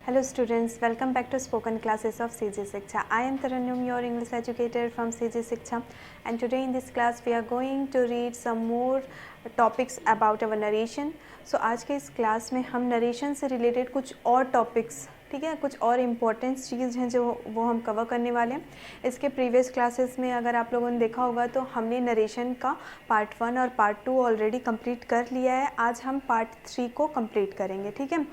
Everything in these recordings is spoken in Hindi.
Hello students, welcome back to spoken classes of CG Shiksha. I am Tarannum, your English educator from CG Shiksha, and today in this class we are going to read some more topics about our narration. So आज के इस क्लास में हम नरेशन से रिलेटेड कुछ और टॉपिक्स, ठीक है, कुछ और इम्पोर्टेंट चीज़ हैं जो वो हम कवर करने वाले हैं. इसके प्रीवियस क्लासेस में अगर आप लोगों ने देखा होगा तो हमने नरेशन का पार्ट 1 और पार्ट 2 ऑलरेडी कंप्लीट कर लिया है. आज हम पार्ट 3 को कंप्लीट करेंगे, ठीक है.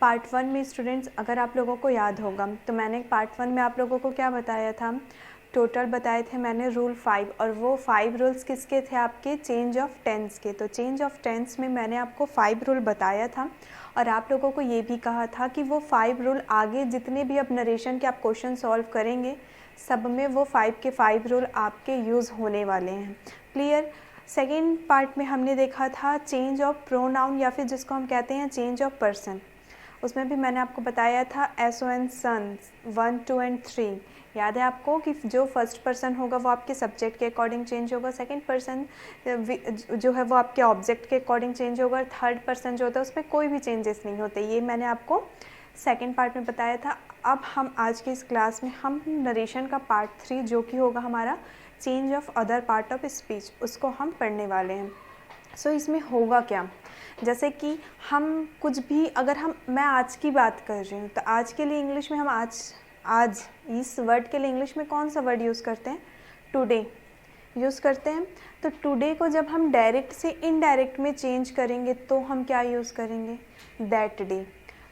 पार्ट 1 में स्टूडेंट्स अगर आप लोगों को याद होगा तो मैंने पार्ट 1 में आप लोगों को क्या बताया था, टोटल बताए थे मैंने रूल 5, और वो 5 रूल्स किसके थे, आपके चेंज ऑफ टेंस के. तो चेंज ऑफ टेंस में मैंने आपको 5 रूल बताया था और आप लोगों को ये भी कहा था कि वो 5 रूल आगे जितने भी अब नरेशन के आप क्वेश्चन सॉल्व करेंगे सब में वो 5 के 5 रूल आपके यूज़ होने वाले हैं. क्लियर. सेकेंड पार्ट में हमने देखा था चेंज ऑफ प्रोनाउन या फिर जिसको हम कहते हैं चेंज ऑफ पर्सन. उसमें भी मैंने आपको बताया था SON सन्स 1, 2 एंड 3. याद है आपको कि जो फर्स्ट पर्सन होगा वो आपके सब्जेक्ट के अकॉर्डिंग चेंज होगा, सेकंड पर्सन जो है वो आपके ऑब्जेक्ट के अकॉर्डिंग चेंज होगा, थर्ड पर्सन जो होता है उसमें कोई भी चेंजेस नहीं होते. ये मैंने आपको सेकंड पार्ट में बताया था. अब हम आज की इस क्लास में हम नरेशन का पार्ट 3 जो कि होगा हमारा change of other part of speech, उसको हम पढ़ने वाले हैं. सो इसमें होगा क्या, जैसे कि हम कुछ भी अगर मैं आज की बात कर रही हूँ तो आज के लिए इंग्लिश में हम आज इस वर्ड के लिए इंग्लिश में कौन सा वर्ड यूज़ करते हैं, टुडे यूज़ करते हैं. तो टुडे को जब हम डायरेक्ट से इनडायरेक्ट में चेंज करेंगे तो हम क्या यूज़ करेंगे, दैट डे.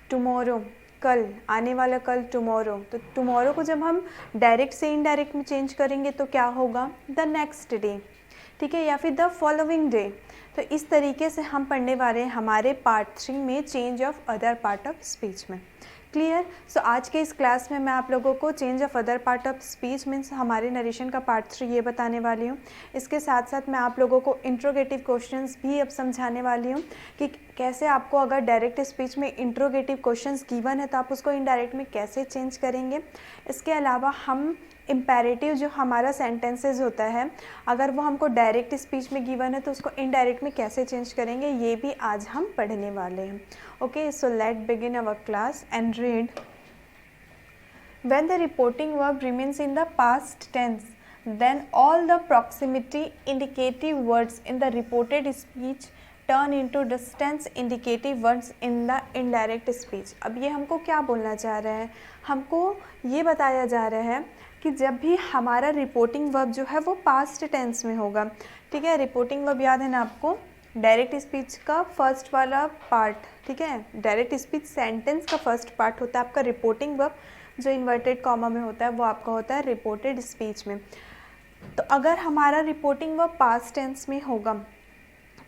टुमारो, कल, आने वाला कल, टुमारो. तो टुमारो को जब हम डायरेक्ट से इनडायरेक्ट में चेंज करेंगे तो क्या होगा, द नेक्स्ट डे, ठीक है, या फिर द फॉलोइंग डे. तो इस तरीके से हम पढ़ने वाले हैं हमारे पार्ट 3 में change of other part of speech में. क्लियर. सो आज के इस क्लास में मैं आप लोगों को change of other part of speech means हमारे नरेशन का पार्ट 3 ये बताने वाली हूँ. इसके साथ साथ मैं आप लोगों को इंट्रोगेटिव क्वेश्चंस भी अब समझाने वाली हूँ कि कैसे आपको अगर डायरेक्ट स्पीच में इंट्रोगेटिव क्वेश्चंस गिवन है तो आप उसको इनडायरेक्ट में कैसे चेंज करेंगे. इसके अलावा हम इम्पेरेटिव जो हमारा सेंटेंसेस होता है अगर वो हमको डायरेक्ट स्पीच में गिवन है तो उसको इनडायरेक्ट में कैसे चेंज करेंगे ये भी आज हम पढ़ने वाले हैं. Okay, so let begin our class and read. When the reporting verb remains in the past tense then all the proximity indicative words in the reported speech turn into distance indicative words in the indirect speech. अब ये हमको क्या बोलना चाह रहा है, हमको ये बताया जा रहा है कि जब भी हमारा रिपोर्टिंग वर्ब जो है वो पास्ट टेंस में होगा, ठीक है. रिपोर्टिंग वर्ब याद है ना आपको, डायरेक्ट स्पीच का फर्स्ट वाला पार्ट, ठीक है. डायरेक्ट स्पीच सेंटेंस का फर्स्ट पार्ट होता है आपका रिपोर्टिंग वर्ब, जो इन्वर्टेड कॉमा में होता है वो आपका होता है रिपोर्टेड स्पीच में. तो अगर हमारा रिपोर्टिंग वर्ब पास्ट टेंस में होगा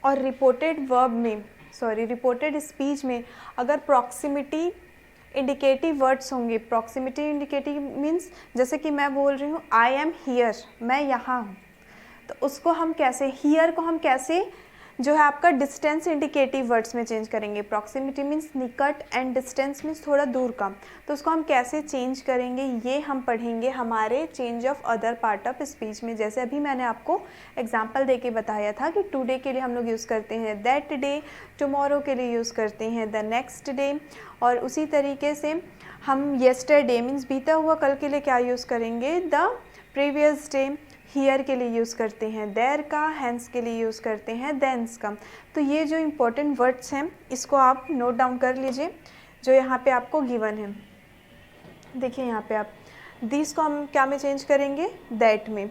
और रिपोर्टेड स्पीच में अगर प्रॉक्सिमिटी इंडिकेटिव वर्ड्स होंगे. प्रॉक्सिमिटी इंडिकेटिव मीन्स जैसे कि मैं बोल रही हूँ आई एम हियर, मैं यहाँ हूँ, तो उसको हम कैसे, हियर को हम कैसे जो है आपका डिस्टेंस इंडिकेटिव वर्ड्स में चेंज करेंगे. प्रॉक्सिमिटी मीन्स निकट एंड डिस्टेंस मीन्स थोड़ा दूर का, तो उसको हम कैसे चेंज करेंगे ये हम पढ़ेंगे हमारे change of other part of speech में. जैसे अभी मैंने आपको एग्जांपल देके बताया था कि टुडे के लिए हम लोग यूज़ करते हैं दैट डे, टुमारो के लिए यूज़ करते हैं द नेक्स्ट डे, और उसी तरीके से हम येस्टरडे मीन्स बीता हुआ कल के लिए क्या यूज़ करेंगे, द प्रीवियस डे. हियर के लिए यूज़ करते हैं देयर का, हैंस के लिए यूज़ करते हैं देंस का. तो ये जो इम्पोर्टेंट वर्ड्स हैं इसको आप नोट डाउन कर लीजिए जो यहाँ पे आपको गिवन है. देखिए यहाँ पे आप दीज को हम क्या में चेंज करेंगे, दैट में.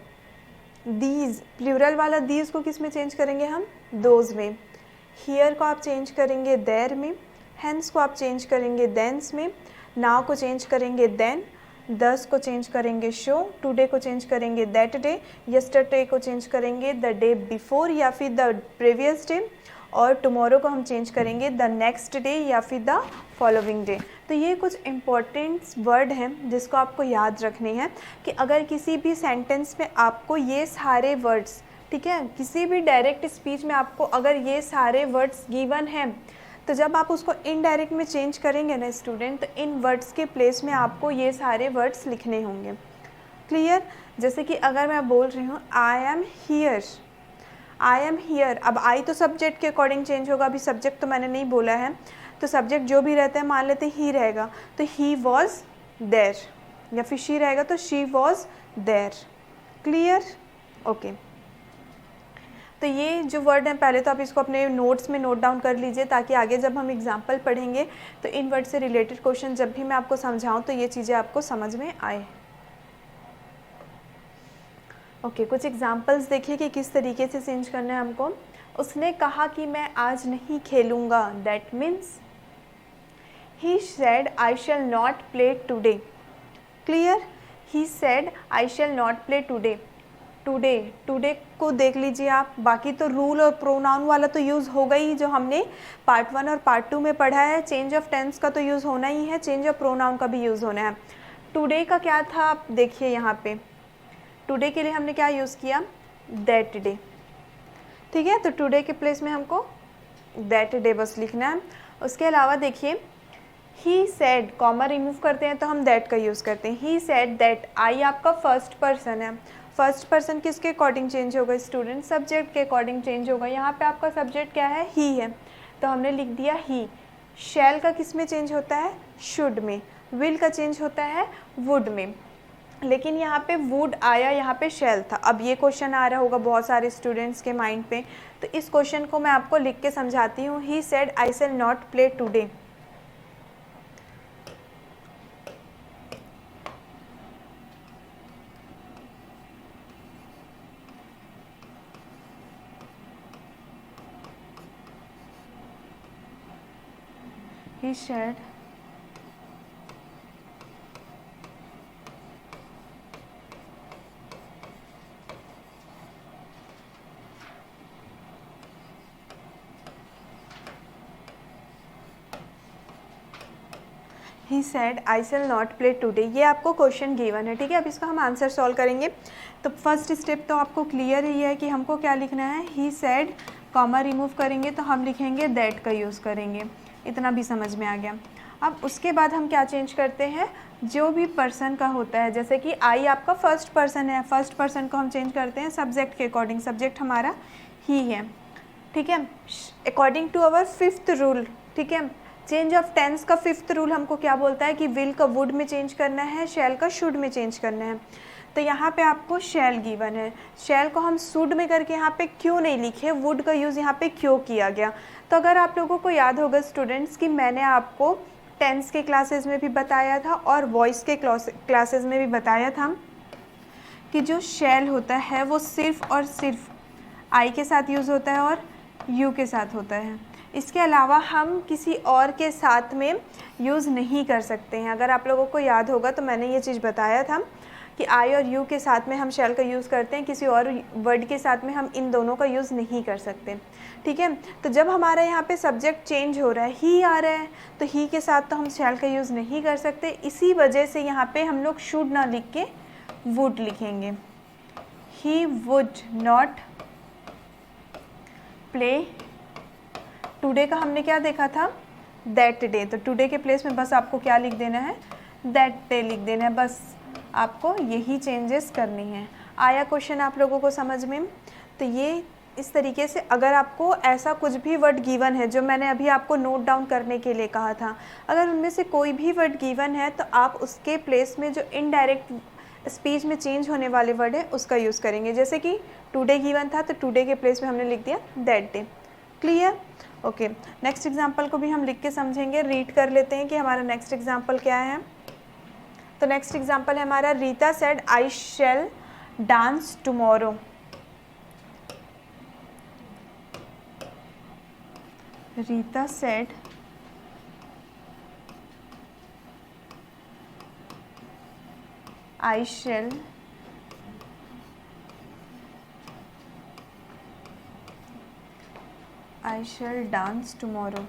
दीज प्लूरल वाला दीज को किस में चेंज करेंगे हम, दोज में. हियर को आप चेंज करेंगे देयर में, हैंस को आप चेंज करेंगे देंस में, नाउ को चेंज करेंगे देन, दस को चेंज करेंगे शो, टुडे को चेंज करेंगे दैट डे, यस्टरडे को चेंज करेंगे द डे बिफोर या फिर द प्रीवियस डे, और टुमारो को हम चेंज करेंगे द नेक्स्ट डे या फिर द फॉलोइंग डे. तो ये कुछ इम्पोर्टेंट वर्ड हैं जिसको आपको याद रखने हैं कि अगर किसी भी सेंटेंस में आपको ये सारे वर्ड्स, ठीक है, किसी भी डायरेक्ट स्पीच में आपको अगर ये सारे वर्ड्स गिवन हैं तो जब आप उसको इनडायरेक्ट में चेंज करेंगे ना स्टूडेंट, तो इन वर्ड्स के प्लेस में आपको ये सारे वर्ड्स लिखने होंगे. क्लियर. जैसे कि अगर मैं बोल रही हूँ I am here, I am here, अब आई तो सब्जेक्ट के अकॉर्डिंग चेंज होगा, अभी सब्जेक्ट तो मैंने नहीं बोला है, तो सब्जेक्ट जो भी रहता है मान लेते ही रहेगा, तो ही वॉज देयर, या फिर शी रहेगा तो she was there. Clear? Okay. तो ये जो वर्ड हैं पहले तो आप इसको अपने नोट्स में नोट डाउन कर लीजिए, ताकि आगे जब हम एग्जाम्पल पढ़ेंगे तो इन वर्ड से रिलेटेड क्वेश्चन जब भी मैं आपको समझाऊं तो ये चीज़ें आपको समझ में आए। ओके, कुछ एग्जाम्पल्स देखिए कि किस तरीके से चेंज करना है हमको। उसने कहा कि मैं आज नहीं खेलूँगा, that means he said I shall not play today. Clear? He said I shall not play today. Today, today को देख लीजिए आप, बाकी तो रूल और प्रोनाउन वाला तो यूज़ होगा ही, जो हमने पार्ट 1 और पार्ट 2 में पढ़ा है। चेंज ऑफ टेंस का तो यूज़ होना ही है, चेंज ऑफ प्रोनाउन का भी यूज़ होना है। टुडे का क्या था आप देखिए यहाँ पे, टुडे के लिए हमने क्या यूज़ किया, दैट डे। ठीक है, तो टुडे के प्लेस में हमको दैट डे बस लिखना है। उसके अलावा देखिए ही सेड, कॉमा रिमूव करते हैं तो हम दैट का यूज़ करते हैं। ही सेड दैट, आई आपका फर्स्ट पर्सन है, फर्स्ट पर्सन किसके अकॉर्डिंग चेंज होगा, स्टूडेंट, सब्जेक्ट के अकॉर्डिंग चेंज होगा। यहाँ पे आपका सब्जेक्ट क्या है, ही है, तो हमने लिख दिया ही। शैल का किस में चेंज होता है, शुड में। विल का चेंज होता है वुड में, लेकिन यहाँ पे वुड आया, यहाँ पे शैल था। अब ये क्वेश्चन आ रहा होगा बहुत सारे स्टूडेंट्स के माइंड पे, तो इस क्वेश्चन को मैं आपको लिख के समझाती हूँ। ही said I shall not play today. He said he said I shall not play today. ये आपको क्वेश्चन गिवन है, ठीक है। अब इसका हम आंसर सॉल्व करेंगे। तो फर्स्ट स्टेप तो आपको क्लियर ही है कि हमको क्या लिखना है, ही सेड, कॉमा रिमूव करेंगे तो हम लिखेंगे दैट का यूज़ करेंगे। इतना भी समझ में आ गया। अब उसके बाद हम क्या चेंज करते हैं, जो भी पर्सन का होता है, जैसे कि आई आपका फर्स्ट पर्सन है, फर्स्ट पर्सन को हम चेंज करते हैं सब्जेक्ट के अकॉर्डिंग। सब्जेक्ट हमारा ही है, ठीक है, according to our 5th rule, ठीक है। चेंज ऑफ टेंस का 5th रूल हमको क्या बोलता है कि विल का वुड में चेंज करना है, शैल का शुड में चेंज करना है। तो यहाँ पे आपको शैल गिवन है, शैल को हम शुड में करके यहाँ पे क्यों नहीं लिखे, वुड का यूज़ यहाँ पे क्यों किया गया। तो अगर आप लोगों को याद होगा स्टूडेंट्स कि मैंने आपको टेंस के क्लासेस में भी बताया था और वॉइस के क्लासेस में भी बताया था कि जो शैल होता है वो सिर्फ और सिर्फ आई के साथ यूज़ होता है और यू के साथ होता है। इसके अलावा हम किसी और के साथ में यूज़ नहीं कर सकते हैं। अगर आप लोगों को याद होगा तो मैंने ये चीज़ बताया था कि आई और यू के साथ में हम शैल का यूज़ करते हैं, किसी और वर्ड के साथ में हम इन दोनों का यूज़ नहीं कर सकते, ठीक है। तो जब हमारा यहाँ पे सब्जेक्ट चेंज हो रहा है, ही आ रहा है, तो ही के साथ तो हम शैल का यूज़ नहीं कर सकते। इसी वजह से यहाँ पे हम लोग शुड ना लिख के वुड लिखेंगे। He would not play today का हमने क्या देखा था, दैट डे। तो टुडे के प्लेस में बस आपको क्या लिख देना है, दैट डे लिख देना है। बस आपको यही चेंजेस करनी है। आया क्वेश्चन आप लोगों को समझ में? तो ये इस तरीके से अगर आपको ऐसा कुछ भी वर्ड गिवन है जो मैंने अभी आपको नोट डाउन करने के लिए कहा था, अगर उनमें से कोई भी वर्ड गिवन है तो आप उसके प्लेस में जो इनडायरेक्ट स्पीच में चेंज होने वाले वर्ड है उसका यूज़ करेंगे। जैसे कि टुडे गिवन था तो टुडे के प्लेस में हमने लिख दिया that day. Clear? Okay, next example को भी हम लिख के समझेंगे। रीड कर लेते हैं कि हमारा नेक्स्ट एग्जाम्पल क्या है। तो नेक्स्ट एग्जाम्पल है हमारा, Rita said I shall dance tomorrow. Rita said I shall dance tomorrow.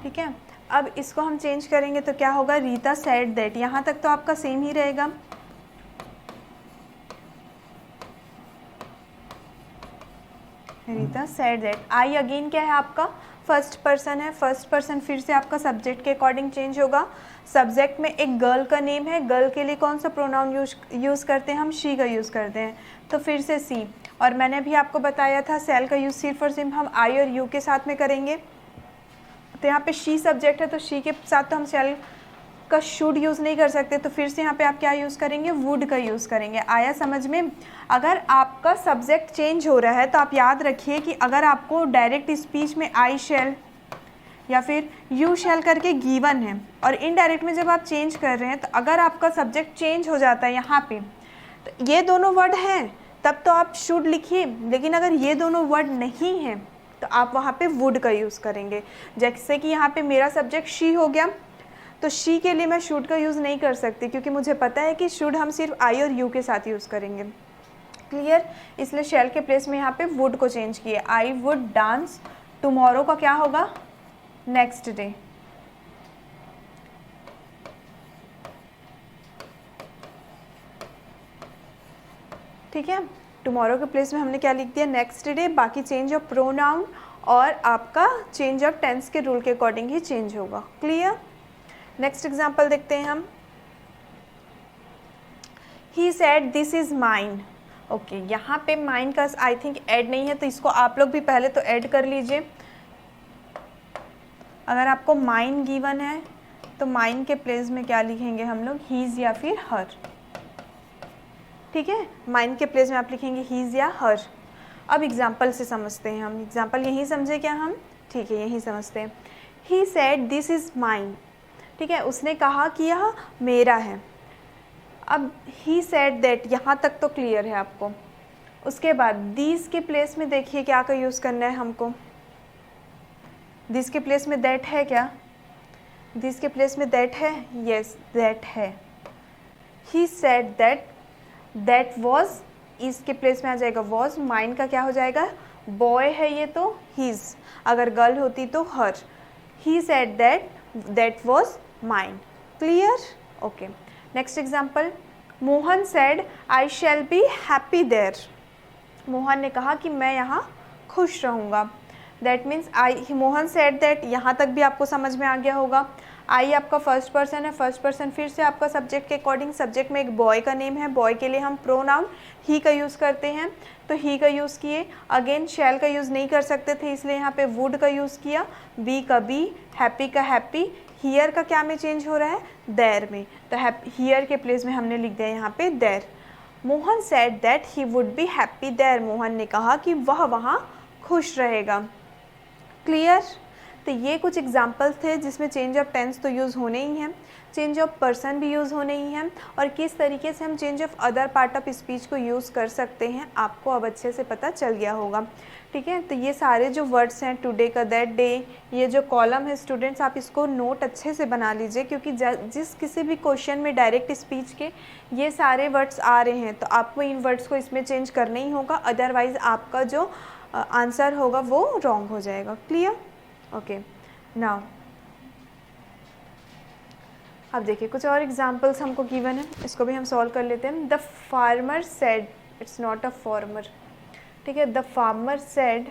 ठीक है, अब इसको हम चेंज करेंगे तो क्या होगा, रीता सेड दैट। यहाँ तक तो आपका सेम ही रहेगा। Rita said that. I again क्या है आपका फर्स्ट पर्सन है, फर्स्ट पर्सन फिर से आपका सब्जेक्ट के अकॉर्डिंग चेंज होगा। सब्जेक्ट में एक गर्ल का नेम है, गर्ल के लिए कौन सा प्रोनाउन यूज़ करते हैं हम, शी का यूज़ करते हैं, तो फिर से सी। और मैंने अभी आपको बताया था सेल का यूज़ सिर्फ और सिर्फ हम आई और यू के साथ में करेंगे। तो यहाँ पे शी सब्जेक्ट है तो शी के साथ तो हम सेल का शुड यूज़ नहीं कर सकते, तो फिर से यहाँ पे आप क्या यूज़ करेंगे, वुड का यूज़ करेंगे। आया समझ में? अगर आपका सब्जेक्ट चेंज हो रहा है तो आप याद रखिए कि अगर आपको डायरेक्ट स्पीच में आई शैल या फिर यू शैल करके गिवन है और इनडायरेक्ट में जब आप चेंज कर रहे हैं तो अगर आपका सब्जेक्ट चेंज हो जाता है यहाँ पे, तो ये दोनों वर्ड हैं तब तो आप शुड लिखिए, लेकिन अगर ये दोनों वर्ड नहीं हैं तो आप वहाँ पे वुड का यूज़ करेंगे। जैसे कि यहाँ पे मेरा सब्जेक्ट शी हो गया, तो शी के लिए मैं शुड का यूज़ नहीं कर सकती क्योंकि मुझे पता है कि शुड हम सिर्फ आई और यू के साथ यूज़ करेंगे। क्लियर? इसलिए शैल के प्लेस में यहाँ पे वुड को चेंज किए। आई वुड डांस टुमारो का क्या होगा, नेक्स्ट डे। ठीक है, टुमारो के प्लेस में हमने क्या लिख दिया, नेक्स्ट डे। बाकी चेंज ऑफ प्रोनाउन और आपका चेंज ऑफ टेंस के रूल के अकॉर्डिंग ही चेंज होगा। क्लियर? नेक्स्ट एग्जाम्पल देखते हैं हम। He said this is mine. Okay, यहाँ पे माइन का आई थिंक ऐड नहीं है तो इसको आप लोग भी पहले तो ऐड कर लीजिए। अगर आपको माइन गिवन है तो माइन के प्लेस में क्या लिखेंगे हम लोग, हीज या फिर हर। ठीक है, माइन के प्लेस में आप लिखेंगे हीज या हर। अब एग्जाम्पल से समझते हैं हम। एग्जाम्पल यही समझे क्या हम? ठीक है, यही समझते हैं। He said this is mine. ठीक है, उसने कहा कि यह मेरा है। अब ही सेड दैट, यहाँ तक तो क्लियर है आपको। उसके बाद दिस के प्लेस में देखिए क्या का यूज़ करना है हमको। दिस के प्लेस में दैट है क्या? दिस के प्लेस में दैट है, यस दैट है। He said that, that was, इसके प्लेस में आ जाएगा वॉज। माइन का क्या हो जाएगा, बॉय है ये तो हीज, अगर गर्ल होती तो her. He said that, that was mine. Clear? Okay, next example. Mohan said I shall be happy there. Mohan ने कहा कि मैं यहाँ खुश रहूँगा। That means I, Mohan said that, यहाँ तक भी आपको समझ में आ गया होगा। आई आपका फर्स्ट पर्सन है, फर्स्ट पर्सन फिर से आपका सब्जेक्ट के अकॉर्डिंग, सब्जेक्ट में एक बॉय का नेम है, बॉय के लिए हम प्रोनाउन ही का यूज़ करते हैं तो ही का यूज़ किए। अगेन शैल का यूज़ नहीं कर सकते थे इसलिए यहाँ पे वुड का यूज़ किया। बी का बी, हैप्पी का हैप्पी। हियर का क्या में चेंज हो रहा है, देयर में, तो हियर के प्लेस में हमने लिख दिया यहाँ पे there. Mohan said that he would be happy there. Mohan ने कहा कि वह वहाँ खुश रहेगा। क्लियर? तो ये कुछ एग्जाम्पल्स थे जिसमें चेंज ऑफ टेंस तो यूज़ होने ही हैं, चेंज ऑफ पर्सन भी यूज़ होने ही हैं, और किस तरीके से हम change of other part of speech को यूज़ कर सकते हैं आपको अब अच्छे से पता चल गया होगा। ठीक है, तो ये सारे जो वर्ड्स हैं, टुडे का, दैट डे, ये जो कॉलम है स्टूडेंट्स आप इसको नोट अच्छे से बना लीजिए क्योंकि जिस किसी भी क्वेश्चन में डायरेक्ट स्पीच के ये सारे वर्ड्स आ रहे हैं तो आपको इन वर्ड्स को इसमें चेंज करना ही होगा, अदरवाइज़ आपका जो आंसर होगा वो रॉन्ग हो जाएगा। क्लियर? ओके, नाउ अब देखिए कुछ और एग्जाम्पल्स हमको गिवन है, इसको भी हम सॉल्व कर लेते हैं। The farmer said, it's not a former, ठीक है। The farmer said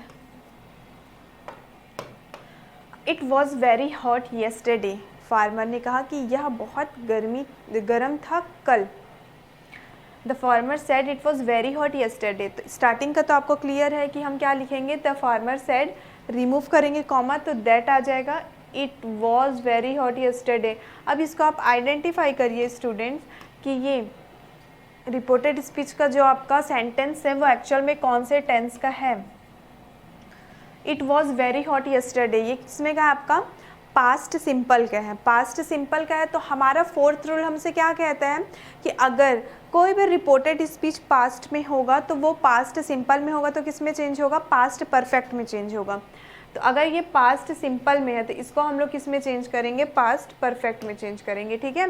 it was very hot yesterday. Farmer ने कहा कि यह बहुत गर्म था कल। The farmer said it was very hot yesterday. तो स्टार्टिंग का तो आपको क्लियर है कि हम क्या लिखेंगे, द फार्मर सेड, रिमूव करेंगे कॉमा तो दैट आ जाएगा, it was very hot yesterday. अब इसको आप आइडेंटिफाई करिए स्टूडेंट्स कि ये रिपोर्टेड स्पीच का जो आपका सेंटेंस है वो एक्चुअल में कौन से टेंस का है। It was very hot yesterday, ये किसमें का है आपका, पास्ट सिंपल का है। पास्ट सिंपल का है तो हमारा फोर्थ रूल हमसे क्या कहता है कि अगर कोई भी रिपोर्टेड स्पीच पास्ट में होगा तो वो पास्ट सिंपल में होगा तो किस में चेंज होगा, पास्ट परफेक्ट में चेंज होगा। तो अगर ये पास्ट सिंपल में है तो इसको हम लोग किस में चेंज करेंगे, पास्ट परफेक्ट में चेंज करेंगे। ठीक है,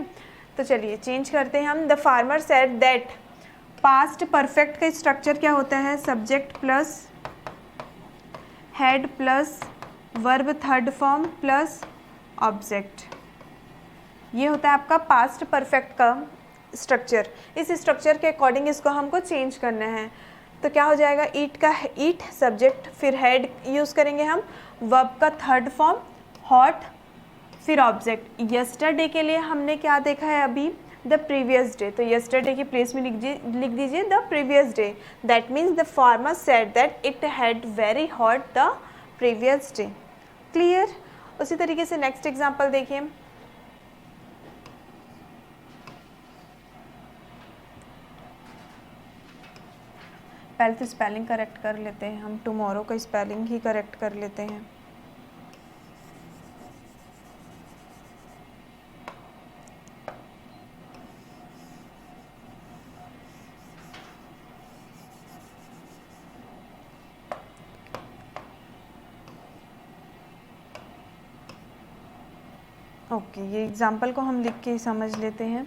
तो चलिए चेंज करते हैं हम। The farmer said that, past perfect का स्ट्रक्चर क्या होता है, subject plus head plus verb third form plus object, ये होता है आपका पास्ट परफेक्ट का स्ट्रक्चर। इस स्ट्रक्चर के अकॉर्डिंग इसको हमको चेंज करना है। तो क्या हो जाएगा, ईट का ईट सब्जेक्ट, फिर हेड यूज़ करेंगे हम, वर्ब का थर्ड फॉर्म हॉट, फिर ऑब्जेक्ट। यस्टरडे के लिए हमने क्या देखा है अभी, द प्रीवियस डे, तो यस्टरडे के प्लेस में लिख दीजिए the previous day. That means the farmer said that it had very hot the previous day. Clear. उसी तरीके से नेक्स्ट एग्जाम्पल देखिए, पहले तो स्पेलिंग करेक्ट कर लेते हैं हम, टुमारो का स्पेलिंग ही करेक्ट कर लेते हैं। ओके, ये एग्जाम्पल को हम लिख के समझ लेते हैं।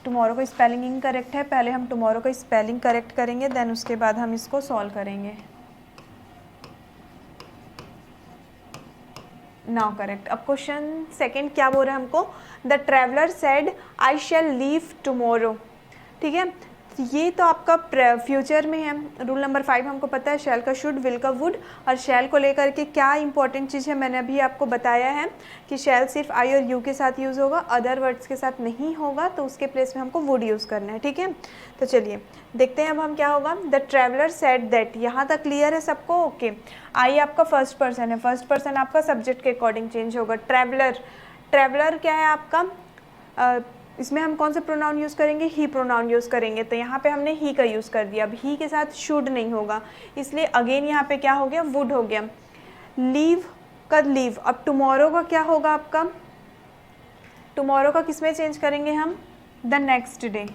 टुमारो का स्पेलिंग इनकरेक्ट है, पहले हम टुमारो का स्पेलिंग करेक्ट करेंगे, देन उसके बाद हम इसको सॉल्व करेंगे। Now correct. अब क्वेश्चन सेकंड क्या बोल रहा है हमको, the traveller said I shall leave tomorrow. ठीक है, ये तो आपका फ्यूचर में है। रूल नंबर 5 हमको पता है, शैल का शुड, विल का वुड, और शैल को लेकर के क्या इंपॉर्टेंट चीज़ है मैंने अभी आपको बताया है कि शैल सिर्फ आई और यू के साथ यूज़ होगा, अदर वर्ड्स के साथ नहीं होगा, तो उसके प्लेस में हमको वुड यूज़ करना है। ठीक है, तो चलिए देखते हैं अब हम क्या होगा। द ट्रैवलर सेड दैट, यहाँ तक क्लियर है सबको? ओके। आई आपका फर्स्ट पर्सन है, फर्स्ट पर्सन आपका सब्जेक्ट के अकॉर्डिंग चेंज होगा। ट्रैवलर, ट्रैवलर क्या है आपका, इसमें हम कौन सा प्रोनाउन यूज़ करेंगे, ही प्रोनाउन यूज़ करेंगे, तो यहाँ पे हमने ही का यूज़ कर दिया। अब ही के साथ शुड नहीं होगा, इसलिए अगेन यहाँ पे क्या हो गया, वुड हो गया। लीव का लीव। अब टुमारो का क्या होगा आपका, टुमारो का किस में चेंज करेंगे हम, the next day,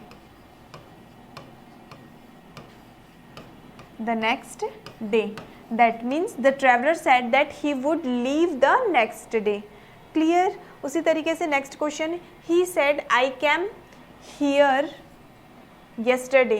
the next day. That means the traveller said that he would leave the next day. Clear. उसी तरीके से next question, he said I came here yesterday,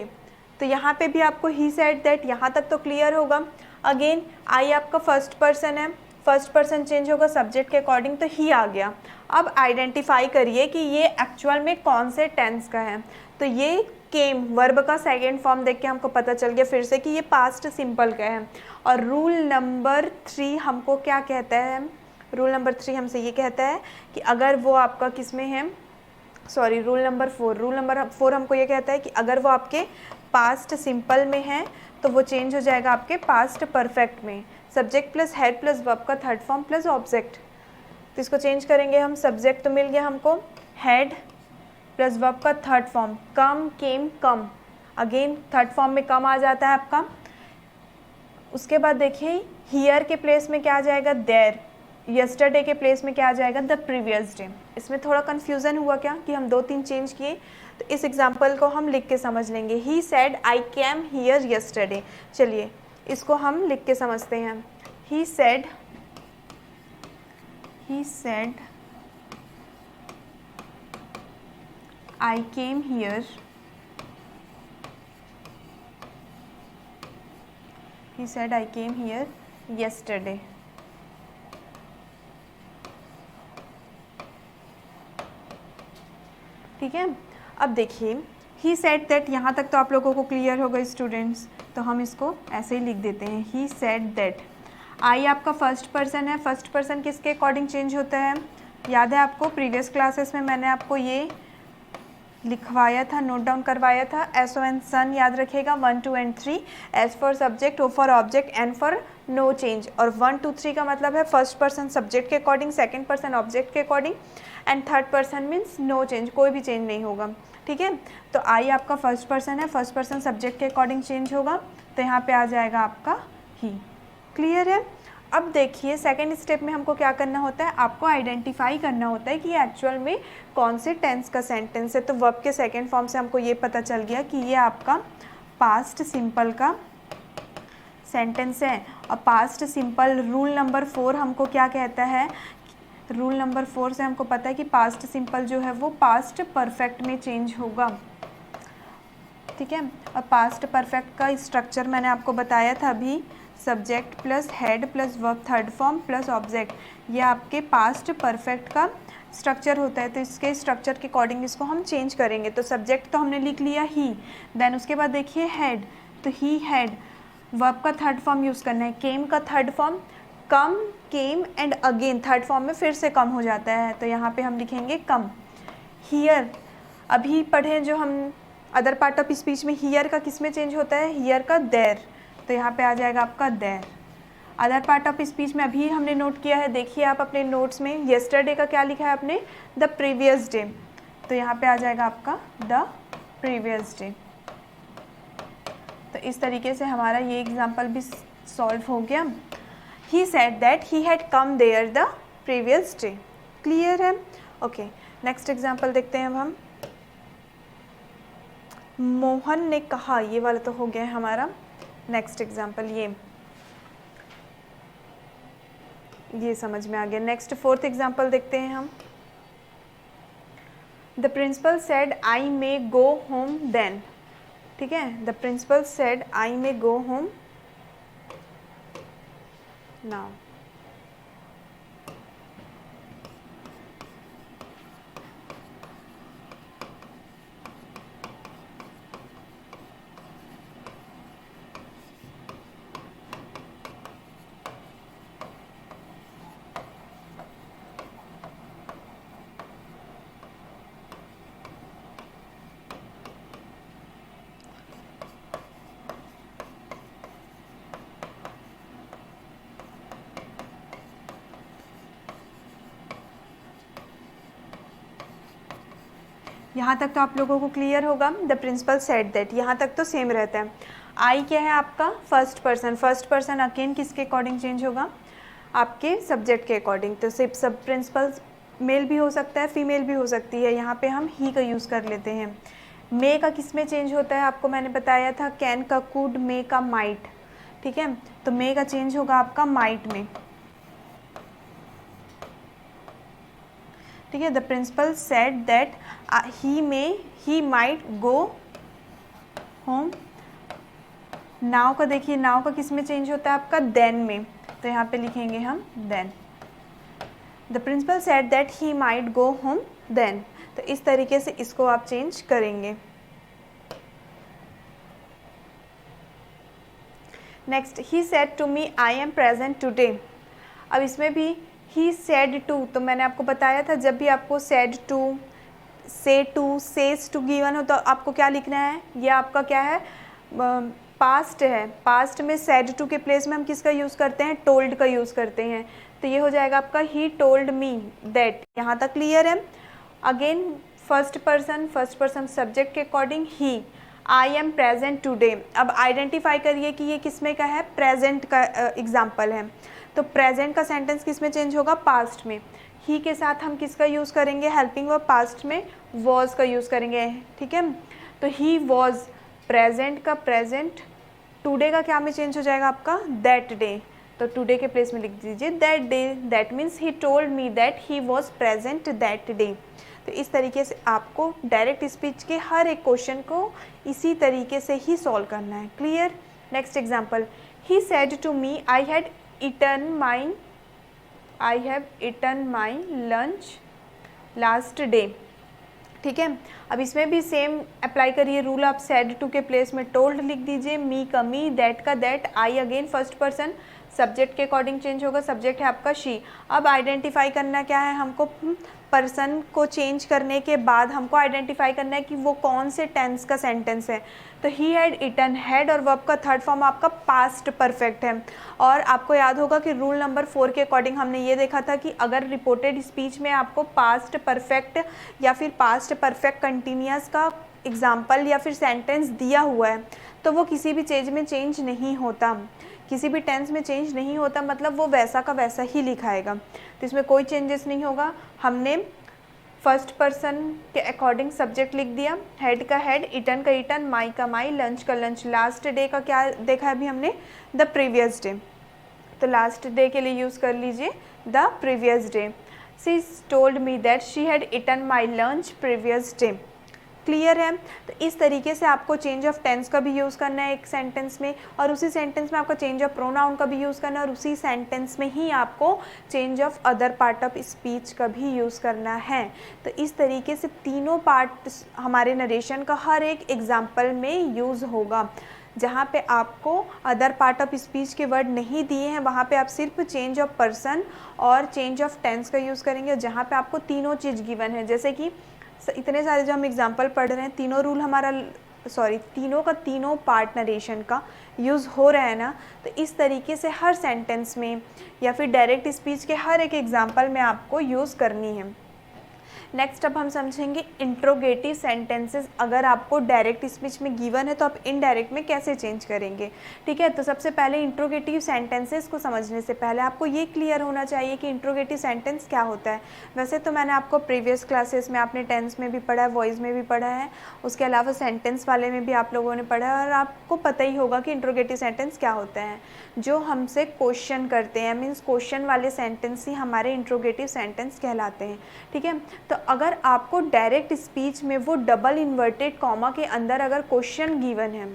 तो यहाँ पे भी आपको ही सेड दैट, यहाँ तक तो क्लियर होगा। अगेन आई आपका फर्स्ट पर्सन है, फर्स्ट पर्सन चेंज होगा सब्जेक्ट के अकॉर्डिंग, तो ही आ गया। अब आइडेंटिफाई करिए कि ये एक्चुअल में कौन से टेंस का है, तो ये केम वर्ब का सेकेंड फॉर्म देख के हमको पता चल गया फिर से कि ये पास्ट सिंपल का है। और रूल नंबर 3 हमको क्या कहता है, रूल नंबर 3 हमसे ये कहता है कि अगर वो आपका किस में है, सॉरी रूल नंबर 4 हमको ये कहता है कि अगर वो आपके पास्ट सिंपल में है तो वो चेंज हो जाएगा आपके पास्ट परफेक्ट में, subject plus head plus verb का थर्ड फॉर्म प्लस ऑब्जेक्ट। तो इसको चेंज करेंगे हम, सब्जेक्ट तो मिल गया हमको, हेड प्लस वर्ब का थर्ड फॉर्म, कम केम कम, अगेन थर्ड फॉर्म में कम आ जाता है आपका। उसके बाद देखिए हियर के प्लेस में क्या आ जाएगा, देयर, यस्टरडे के प्लेस में क्या आ जाएगा, द प्रीवियस डे। इसमें थोड़ा कन्फ्यूज़न हुआ क्या कि हम 2-3 चेंज किए, तो इस एग्जाम्पल को हम लिख के समझ लेंगे। ही said I came here yesterday, चलिए इसको हम लिख के समझते हैं। ही said I came here, he said I came here yesterday। ठीक है, अब देखिए he said that, यहाँ तक तो आप लोगों को क्लियर होगा स्टूडेंट्स, तो हम इसको ऐसे ही लिख देते हैं। he said that, I आपका फर्स्ट पर्सन है, फर्स्ट पर्सन किसके अकॉर्डिंग चेंज होता है, याद है आपको प्रीवियस क्लासेस में मैंने आपको ये लिखवाया था, नोट डाउन करवाया था, एस ओ एन सन याद रखिएगा, 1, 2 and 3, S for subject, O for object, N for no change. और 1, 2, 3 का मतलब है फर्स्ट पर्सन सब्जेक्ट के अकॉर्डिंग, सेकंड पर्सन ऑब्जेक्ट के according, and third person means no change, कोई भी चेंज नहीं होगा। ठीक है, तो आई आपका फर्स्ट पर्सन है, फर्स्ट पर्सन सब्जेक्ट के अकॉर्डिंग चेंज होगा, तो यहाँ पे आ जाएगा आपका ही। क्लियर है। अब देखिए सेकेंड स्टेप में हमको क्या करना होता है, आपको आइडेंटिफाई करना होता है कि ये एक्चुअल में कौन से टेंस का सेंटेंस है। तो वर्ब के सेकेंड फॉर्म से हमको ये पता चल गया कि ये आपका पास्ट सिंपल का सेंटेंस है। और पास्ट सिंपल रूल नंबर 4 हमको क्या कहता है, रूल नंबर 4 से हमको पता है कि पास्ट सिंपल जो है वो पास्ट परफेक्ट में चेंज होगा। ठीक है, और पास्ट परफेक्ट का स्ट्रक्चर मैंने आपको बताया था अभी, subject plus head plus verb third form plus object, ये आपके पास्ट परफेक्ट का स्ट्रक्चर होता है, तो इसके स्ट्रक्चर के अकॉर्डिंग इसको हम चेंज करेंगे। तो सब्जेक्ट तो हमने लिख लिया ही, देन उसके बाद देखिए हैड, तो ही हैड, वर्ब का थर्ड फॉर्म यूज़ करना है। केम का third form come, came and again, third form में फिर से कम हो जाता है, तो यहाँ पे हम लिखेंगे कम। हियर, अभी पढ़े जो हम अदर पार्ट ऑफ स्पीच में, हियर का किस में चेंज होता है, हियर का देर, तो यहाँ पे आ जाएगा आपका देर। अदर पार्ट ऑफ स्पीच में अभी हमने नोट किया है, देखिए आप अपने नोट्स में, येस्टरडे का क्या लिखा है आपने, द प्रीवियस डे, तो यहाँ पे आ जाएगा आपका द प्रीवियस डे। तो इस तरीके से हमारा ये एग्जाम्पल भी सॉल्व हो गया। He said that he had come there the previous day. Clear है? ओके, नेक्स्ट एग्जाम्पल देखते हैं अब हम। मोहन ने कहा, ये वाला तो हो गया है हमारा। नेक्स्ट एग्जाम्पल ये समझ में आ गया। नेक्स्ट फोर्थ एग्जाम्पल देखते हैं हम। The principal said I may go home then. ठीक है, the principal said I may go home now. यहाँ तक तो आप लोगों को क्लियर होगा। द प्रिंसिपल सेड दैट, यहाँ तक तो सेम रहता है। आई क्या है आपका, first person, first person again किसके अकॉर्डिंग चेंज होगा, आपके सब्जेक्ट के अकॉर्डिंग। तो सिर्फ सब प्रिंसिपल मेल भी हो सकता है, फीमेल भी हो सकती है, यहाँ पे हम ही का यूज़ कर लेते हैं। मे का किस में चेंज होता है, आपको मैंने बताया था, कैन का कुड, मे का माइट। ठीक है, तो मे का चेंज होगा आपका माइट में। ठीक है, the principal said that he might go home. Now का देखिए, नाउ का किस में चेंज होता है आपका, देन में, तो यहाँ पे लिखेंगे हम then. The principal said that he might go home then. तो इस तरीके से इसको आप चेंज करेंगे। Next, he said to me I am present today. अब इसमें भी ही सेड टू, तो मैंने आपको बताया था जब भी आपको सेड टू, से टू, सेज टू गिवन हो तो आपको क्या लिखना है, ये आपका क्या है, पास्ट है। पास्ट में सेड टू के प्लेस में हम किसका यूज़ करते हैं, टोल्ड का यूज़ करते हैं। तो ये हो जाएगा आपका ही टोल्ड मी दैट। यहाँ तक क्लियर है? अगेन फर्स्ट पर्सन सब्जेक्ट के according he, I am present today. अब आइडेंटिफाई करिए कि ये किस में का है, प्रेजेंट का एग्जाम्पल है। तो प्रेजेंट का सेंटेंस किस में चेंज होगा, पास्ट में। ही के साथ हम किसका यूज़ करेंगे, हेल्पिंग वर्ब, पास्ट में वॉज का यूज़ करेंगे। ठीक है, तो ही वॉज, प्रेजेंट का प्रेजेंट, टुडे का क्या में चेंज हो जाएगा आपका, दैट डे। तो टुडे के प्लेस में लिख दीजिए that day, that means he told me that he was present that day. तो इस तरीके से आपको डायरेक्ट स्पीच के हर एक क्वेश्चन को इसी तरीके से ही सॉल्व करना है। Clear? Next example, he said to me I have eaten my lunch last day। ठीक है, अब इसमें भी सेम अप्लाई करिए रूल। आप सेड टू के प्लेस में टोल्ड लिख दीजिए, मी का मी, दैट का that, I again first person, subject के अकॉर्डिंग चेंज होगा, सब्जेक्ट है आपका शी। अब आइडेंटिफाई करना क्या है हमको, पर्सन को चेंज करने के बाद हमको आइडेंटिफाई करना है कि वो कौन से टेंस का सेंटेंस है। तो ही हैड ईटन, हैड और वर्ब का थर्ड फॉर्म आपका पास्ट परफेक्ट है। और आपको याद होगा कि रूल नंबर 4 के अकॉर्डिंग हमने ये देखा था कि अगर रिपोर्टेड स्पीच में आपको पास्ट परफेक्ट या फिर पास्ट परफेक्ट कंटिन्यूअस का एग्जाम्पल या फिर सेंटेंस दिया हुआ है तो वो किसी भी चीज़ में चेंज नहीं होता, किसी भी टेंस में चेंज नहीं होता, मतलब वो वैसा का वैसा ही लिखाएगा। तो इसमें कोई चेंजेस नहीं होगा। हमने फर्स्ट पर्सन के अकॉर्डिंग सब्जेक्ट लिख दिया, हेड का हेड, ईटन का ईटन, माई का माई, लंच का लंच, लास्ट डे का क्या देखा है अभी हमने, द प्रीवियस डे। तो लास्ट डे के लिए यूज़ कर लीजिए the previous day. She told me that she had eaten my lunch previous day. Clear है? तो इस तरीके से आपको चेंज ऑफ टेंस का भी यूज़ करना है एक सेंटेंस में, और उसी सेंटेंस में आपको चेंज ऑफ प्रोनाउन का भी यूज़ करना है, और उसी सेंटेंस में ही आपको change of other part of speech का भी यूज़ करना है। तो इस तरीके से तीनों पार्ट हमारे नरेशन का हर एक एग्जाम्पल में यूज़ होगा। जहाँ पे आपको अदर पार्ट ऑफ स्पीच के वर्ड नहीं दिए हैं वहाँ पे आप सिर्फ चेंज ऑफ पर्सन और चेंज ऑफ टेंस का यूज़ करेंगे, और जहाँ पे आपको तीनों चीज़ गिवन है, जैसे कि इतने सारे जो हम एग्जांपल पढ़ रहे हैं, तीनों रूल हमारा तीनों का तीनों पार्ट नरेशन का यूज़ हो रहा है ना, तो इस तरीके से हर सेंटेंस में या फिर डायरेक्ट स्पीच के हर एक एग्जांपल में आपको यूज़ करनी है। नेक्स्ट अब हम समझेंगे इंट्रोगेटिव सेंटेंसेस। अगर आपको डायरेक्ट स्पीच में गिवन है तो आप इनडायरेक्ट में कैसे चेंज करेंगे, ठीक है। तो सबसे पहले इंट्रोगेटिव सेंटेंसेस को समझने से पहले आपको ये क्लियर होना चाहिए कि इंट्रोगेटिव सेंटेंस क्या होता है। वैसे तो मैंने आपको प्रीवियस क्लासेस में आपने टेंस में भी पढ़ा है, वॉइस में भी पढ़ा है, उसके अलावा सेंटेंस वाले में भी आप लोगों ने पढ़ा है, और आपको पता ही होगा कि इंट्रोगेटिव सेंटेंस क्या होता है। जो हमसे क्वेश्चन करते हैं, मीन्स क्वेश्चन वाले सेंटेंस ही हमारे इंट्रोगेटिव सेंटेंस कहलाते हैं, ठीक है। तो अगर आपको डायरेक्ट स्पीच में वो डबल इन्वर्टेड कॉमा के अंदर अगर क्वेश्चन गिवन है,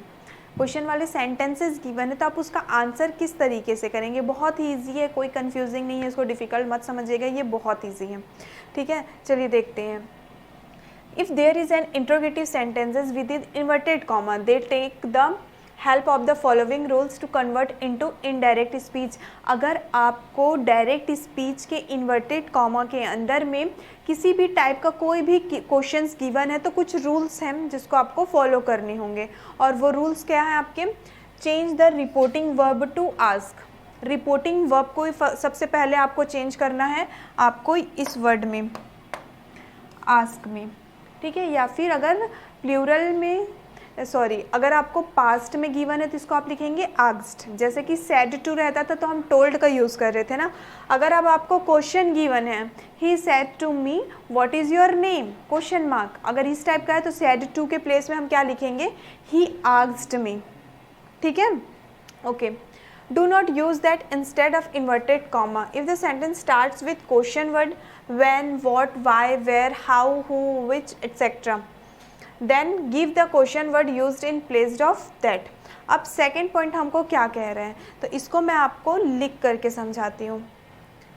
क्वेश्चन वाले सेंटेंसेस गिवन है, तो आप उसका आंसर किस तरीके से करेंगे। बहुत ही ईजी है, कोई कंफ्यूजिंग नहीं है, इसको डिफ़िकल्ट मत समझिएगा, ये बहुत ईजी है, ठीक है। चलिए देखते हैं। If there is an interrogative sentences within inverted comma, they take the help of the following rules to convert into indirect speech. अगर आपको डायरेक्ट स्पीच के इन्वर्टेड कॉमा के अंदर में किसी भी टाइप का कोई भी क्वेश्चंस गिवन है, तो कुछ रूल्स हैं जिसको आपको फॉलो करने होंगे, और वो रूल्स क्या है आपके। Change the reporting verb to ask. Reporting verb को सबसे पहले आपको चेंज करना है, आपको इस वर्ड में आस्क में, ठीक है। या फिर अगर प्लूरल में अगर आपको पास्ट में गिवन है तो इसको आप लिखेंगे आस्क्ड। जैसे कि सेड टू रहता था तो हम टोल्ड का यूज़ कर रहे थे ना। अगर अब आपको क्वेश्चन गिवन है, he said to me what is your name, question mark, अगर इस टाइप का है तो सेड टू के प्लेस में हम क्या लिखेंगे, ही आस्क्ड मी, ठीक है। Okay, do not use that instead of inverted comma if the sentence starts with question word when, what, why, where, how, who, which etcetera, then give the question word used in place of that। अब सेकेंड पॉइंट हमको क्या कह रहे हैं, तो इसको मैं आपको लिख करके समझाती हूँ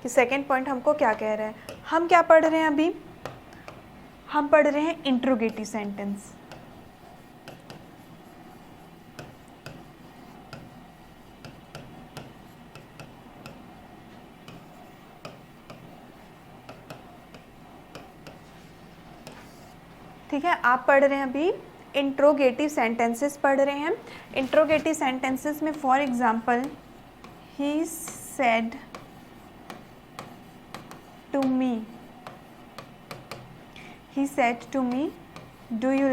कि सेकेंड पॉइंट हमको क्या कह रहे हैं। हम क्या पढ़ रहे हैं अभी, हम पढ़ रहे हैं इंट्रोगेटिव सेंटेंस। ठीक है, आप पढ़ रहे हैं अभी इंट्रोगेटिव सेंटेंसेस पढ़ रहे हैं। इंट्रोगेटिव सेंटेंसेस में for example, he said to me, he said to me do you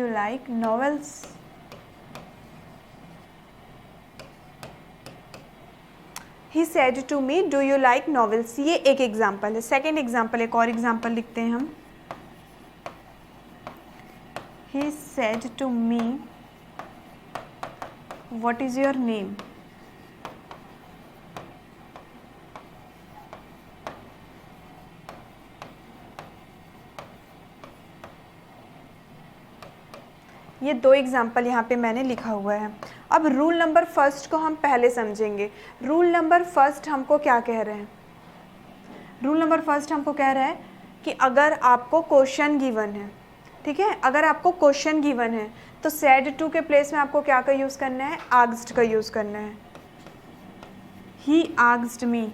like novels. He said to me, do you like novels? ये एक एग्जाम्पल है। सेकेंड एग्जाम्पल, एक और एग्जाम्पल लिखते हैं हम। He said to me, what is your name? ये दो एग्जाम्पल यहाँ पे मैंने लिखा हुआ है। अब रूल नंबर फर्स्ट को हम पहले समझेंगे। रूल नंबर फर्स्ट हमको क्या कह रहे हैं, रूल नंबर फर्स्ट हमको कह रहा है कि अगर आपको क्वेश्चन गिवन है, ठीक है, अगर आपको क्वेश्चन गिवन है तो सेड टू के प्लेस में आपको क्या का यूज़ करना है, आस्क्ड का यूज़ करना है। ही आस्क्ड मी,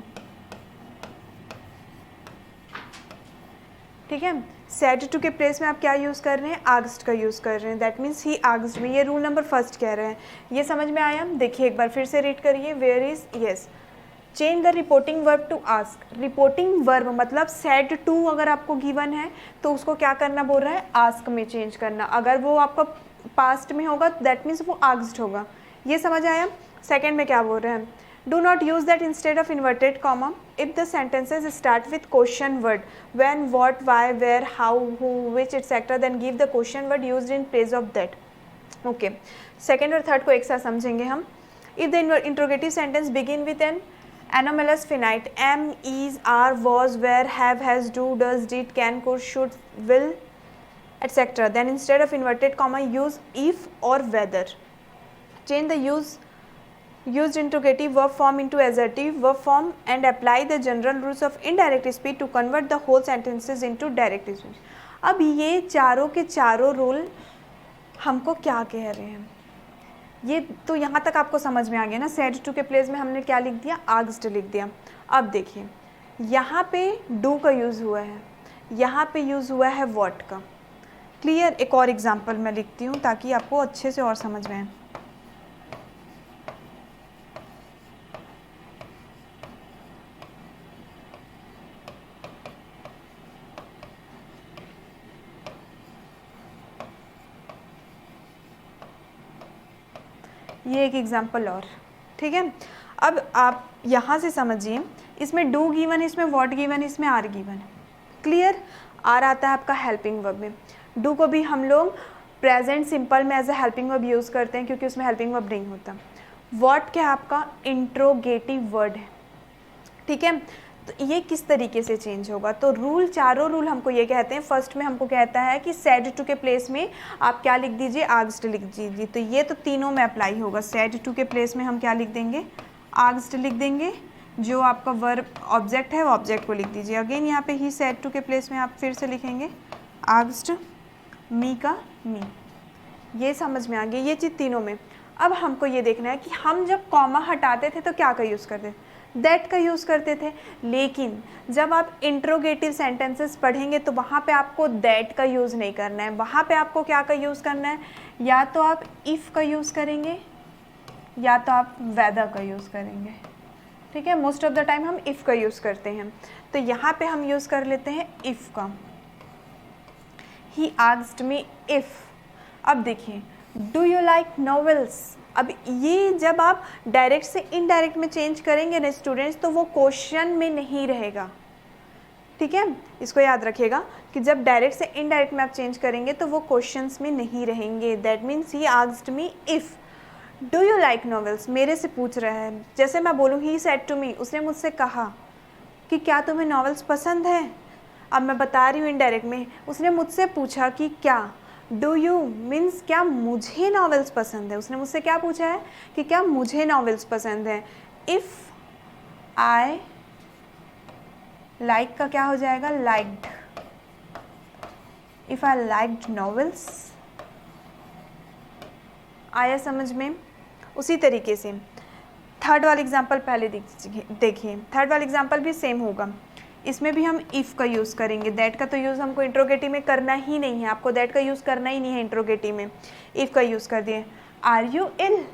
ठीक है। सेड टू के प्लेस में आप क्या यूज़ कर रहे हैं, आस्क्ड का यूज़ कर रहे हैं, दैट मीन्स ही आस्क्ड मी। ये रूल नंबर फर्स्ट कह रहे हैं। ये समझ में आया? देखिए एक बार फिर से रीड करिए। Where is, yes, change the reporting verb to ask. Reporting verb मतलब सेड टू अगर आपको गिवन है तो उसको क्या करना बोल रहा है, आस्क में चेंज करना। अगर वो आपका पास्ट में होगा दैट मीन्स वो आस्क्ड होगा। ये समझ आया? सेकेंड में क्या बोल रहे हैं, do not use that instead of inverted comma if the sentences start with question word when, what, why, where, how, who, which etc, then give the question word used in place of that। okay, second और थर्ड को एक साथ समझेंगे हम। if the interrogative sentence begin with an Anomalous finite, am, is, are, was, were, have, has, do, does, did, can, could, should, will, etc. Then instead of inverted comma use if or whether. Change the used interrogative verb form into assertive verb form and apply the general rules of indirect speech to convert the whole sentences into direct speech. अब ये चारों के चारों रूल हमको क्या कह रहे हैं, ये तो यहाँ तक आपको समझ में आ गया ना. सेड टू के प्लेस में हमने क्या लिख दिया, आस्क्ड लिख दिया. अब देखिए यहाँ पे डू का यूज़ हुआ है, यहाँ पे यूज़ हुआ है व्हाट का. क्लियर. एक और एग्जांपल मैं लिखती हूँ ताकि आपको अच्छे से और समझ में आए. ये एक एग्जांपल और, ठीक है. अब आप यहाँ से समझिए, इसमें डू गिवन, इसमें व्हाट गिवन, इसमें आर गिवन. क्लियर. आर आता है आपका हेल्पिंग वर्ब में. डू को भी हम लोग प्रेजेंट सिंपल में as a helping verb use करते हैं क्योंकि उसमें हेल्पिंग वर्ब नहीं होता. व्हाट क्या है आपका इंट्रोगेटिव वर्ड है, ठीक है. तो ये किस तरीके से चेंज होगा, तो रूल, चारों रूल हमको ये कहते हैं. फर्स्ट में हमको कहता है कि सेड टू के प्लेस में आप क्या लिख दीजिए, आस्क्ड लिख दीजिए. तो ये तो तीनों में अप्लाई होगा. सेड टू के प्लेस में हम क्या लिख देंगे, आस्क्ड लिख देंगे. जो आपका वर्ब ऑब्जेक्ट है वो ऑब्जेक्ट को लिख दीजिए. अगेन यहाँ पे ही सेड टू के प्लेस में आप फिर से लिखेंगे आस्क्ड, मी का मी. ये समझ में आ गया, ये चीज़ तीनों में. अब हमको ये देखना है कि हम जब कॉमा हटाते थे तो क्या का यूज़ करते थे, दैट का यूज़ करते थे. लेकिन जब आप इंट्रोगेटिव सेंटेंसेस पढ़ेंगे तो वहाँ पे आपको दैट का यूज़ नहीं करना है. वहाँ पे आपको क्या का यूज़ करना है, या तो आप इफ़ का यूज़ करेंगे या तो आप वेदर का यूज़ करेंगे, ठीक है. मोस्ट ऑफ द टाइम हम इफ़ का यूज़ करते हैं. तो यहाँ पे हम यूज़ कर लेते हैं इफ़ का. ही आस्क्ड मी इफ़. अब देखिए, डू यू लाइक नॉवेल्स. अब ये जब आप डायरेक्ट से इनडायरेक्ट में चेंज करेंगे ना स्टूडेंट्स, तो वो क्वेश्चन में नहीं रहेगा, ठीक है. इसको याद रखिएगा कि जब डायरेक्ट से इनडायरेक्ट में आप चेंज करेंगे तो वो क्वेश्चंस में नहीं रहेंगे. That means he asked me if. Do you like novels, मेरे से पूछ रहा है. जैसे मैं बोलूँ ही सेड टू मी, उसने मुझसे कहा कि क्या तुम्हें नॉवेल्स पसंद है. अब मैं बता रही हूँ इनडायरेक्ट में, उसने मुझसे पूछा कि क्या. डू यू मीन्स क्या मुझे नॉवेल्स पसंद है. उसने मुझसे क्या पूछा है कि क्या मुझे नॉवेल्स पसंद है. इफ़ आई लाइक का क्या हो जाएगा, liked. If I liked novels. आया समझ में. उसी तरीके से थर्ड वाला एग्जाम्पल पहले देखिए. थर्ड वाला एग्जाम्पल भी सेम होगा. इसमें भी हम इफ़ का यूज़ करेंगे. दैट का तो यूज़ हमको इंट्रोगेटिव में करना ही नहीं है. आपको दैट का यूज़ करना ही नहीं है इंट्रोगेटिव में. इफ़ का यूज़ कर दिए. Are you ill.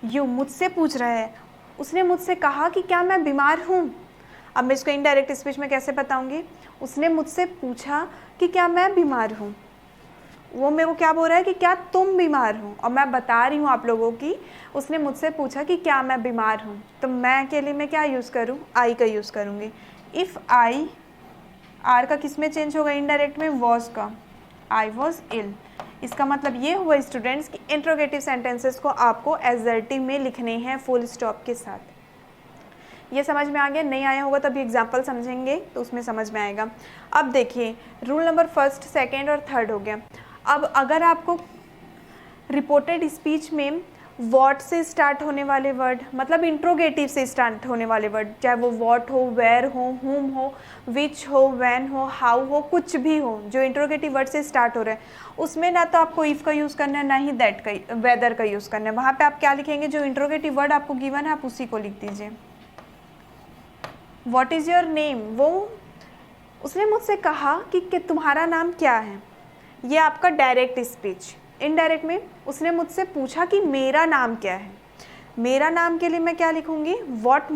यू मुझसे पूछ रहा है, उसने मुझसे कहा कि क्या मैं बीमार हूँ. अब मैं इसको इनडायरेक्ट स्पीच में कैसे बताऊँगी. उसने मुझसे पूछा कि क्या मैं बीमार हूँ. वो मेरे को क्या बोल रहा है कि क्या तुम बीमार हो, और मैं बता रही हूँ आप लोगों की उसने मुझसे पूछा कि क्या मैं बीमार हूँ. तो मैं के लिए मैं क्या यूज़ करूँ, आई का यूज़ करूँगी. इफ़ आई, आर का किस में चेंज होगा इनडायरेक्ट में, वॉज का. I was ill. इसका मतलब ये हुआ स्टूडेंट्स कि इंट्रोगेटिव सेंटेंसेस को आपको एसर्टिव में लिखने हैं फुल स्टॉप के साथ. ये समझ में आ गया. नहीं आया होगा तभी एग्जाम्पल समझेंगे तो उसमें समझ में आएगा. अब देखिए रूल नंबर फर्स्ट, सेकेंड और थर्ड हो गया. अब अगर आपको रिपोर्टेड स्पीच में वॉट से स्टार्ट होने वाले वर्ड, मतलब इंट्रोगेटिव से स्टार्ट होने वाले वर्ड, चाहे वो वॉट हो, वेयर हो, हुम हो, विच हो, वैन हो, हाउ हो, कुछ भी हो जो इंट्रोगेटिव वर्ड से स्टार्ट हो रहे हैं, उसमें ना तो आपको इफ़ का यूज़ करना है ना ही दैट का, वेदर का यूज़ करना है. वहाँ पे आप क्या लिखेंगे, जो इंट्रोगेटिव वर्ड आपको गिवन है आप उसी को लिख दीजिए. व्हाट इज़ योर नेम, वो उसने मुझसे कहा कि तुम्हारा नाम क्या है. ये आपका डायरेक्ट स्पीच. इनडायरेक्ट में उसने मुझसे पूछा कि मेरा नाम क्या है. मेरा नाम के लिए मैं क्या लिखूंगी, व्हाट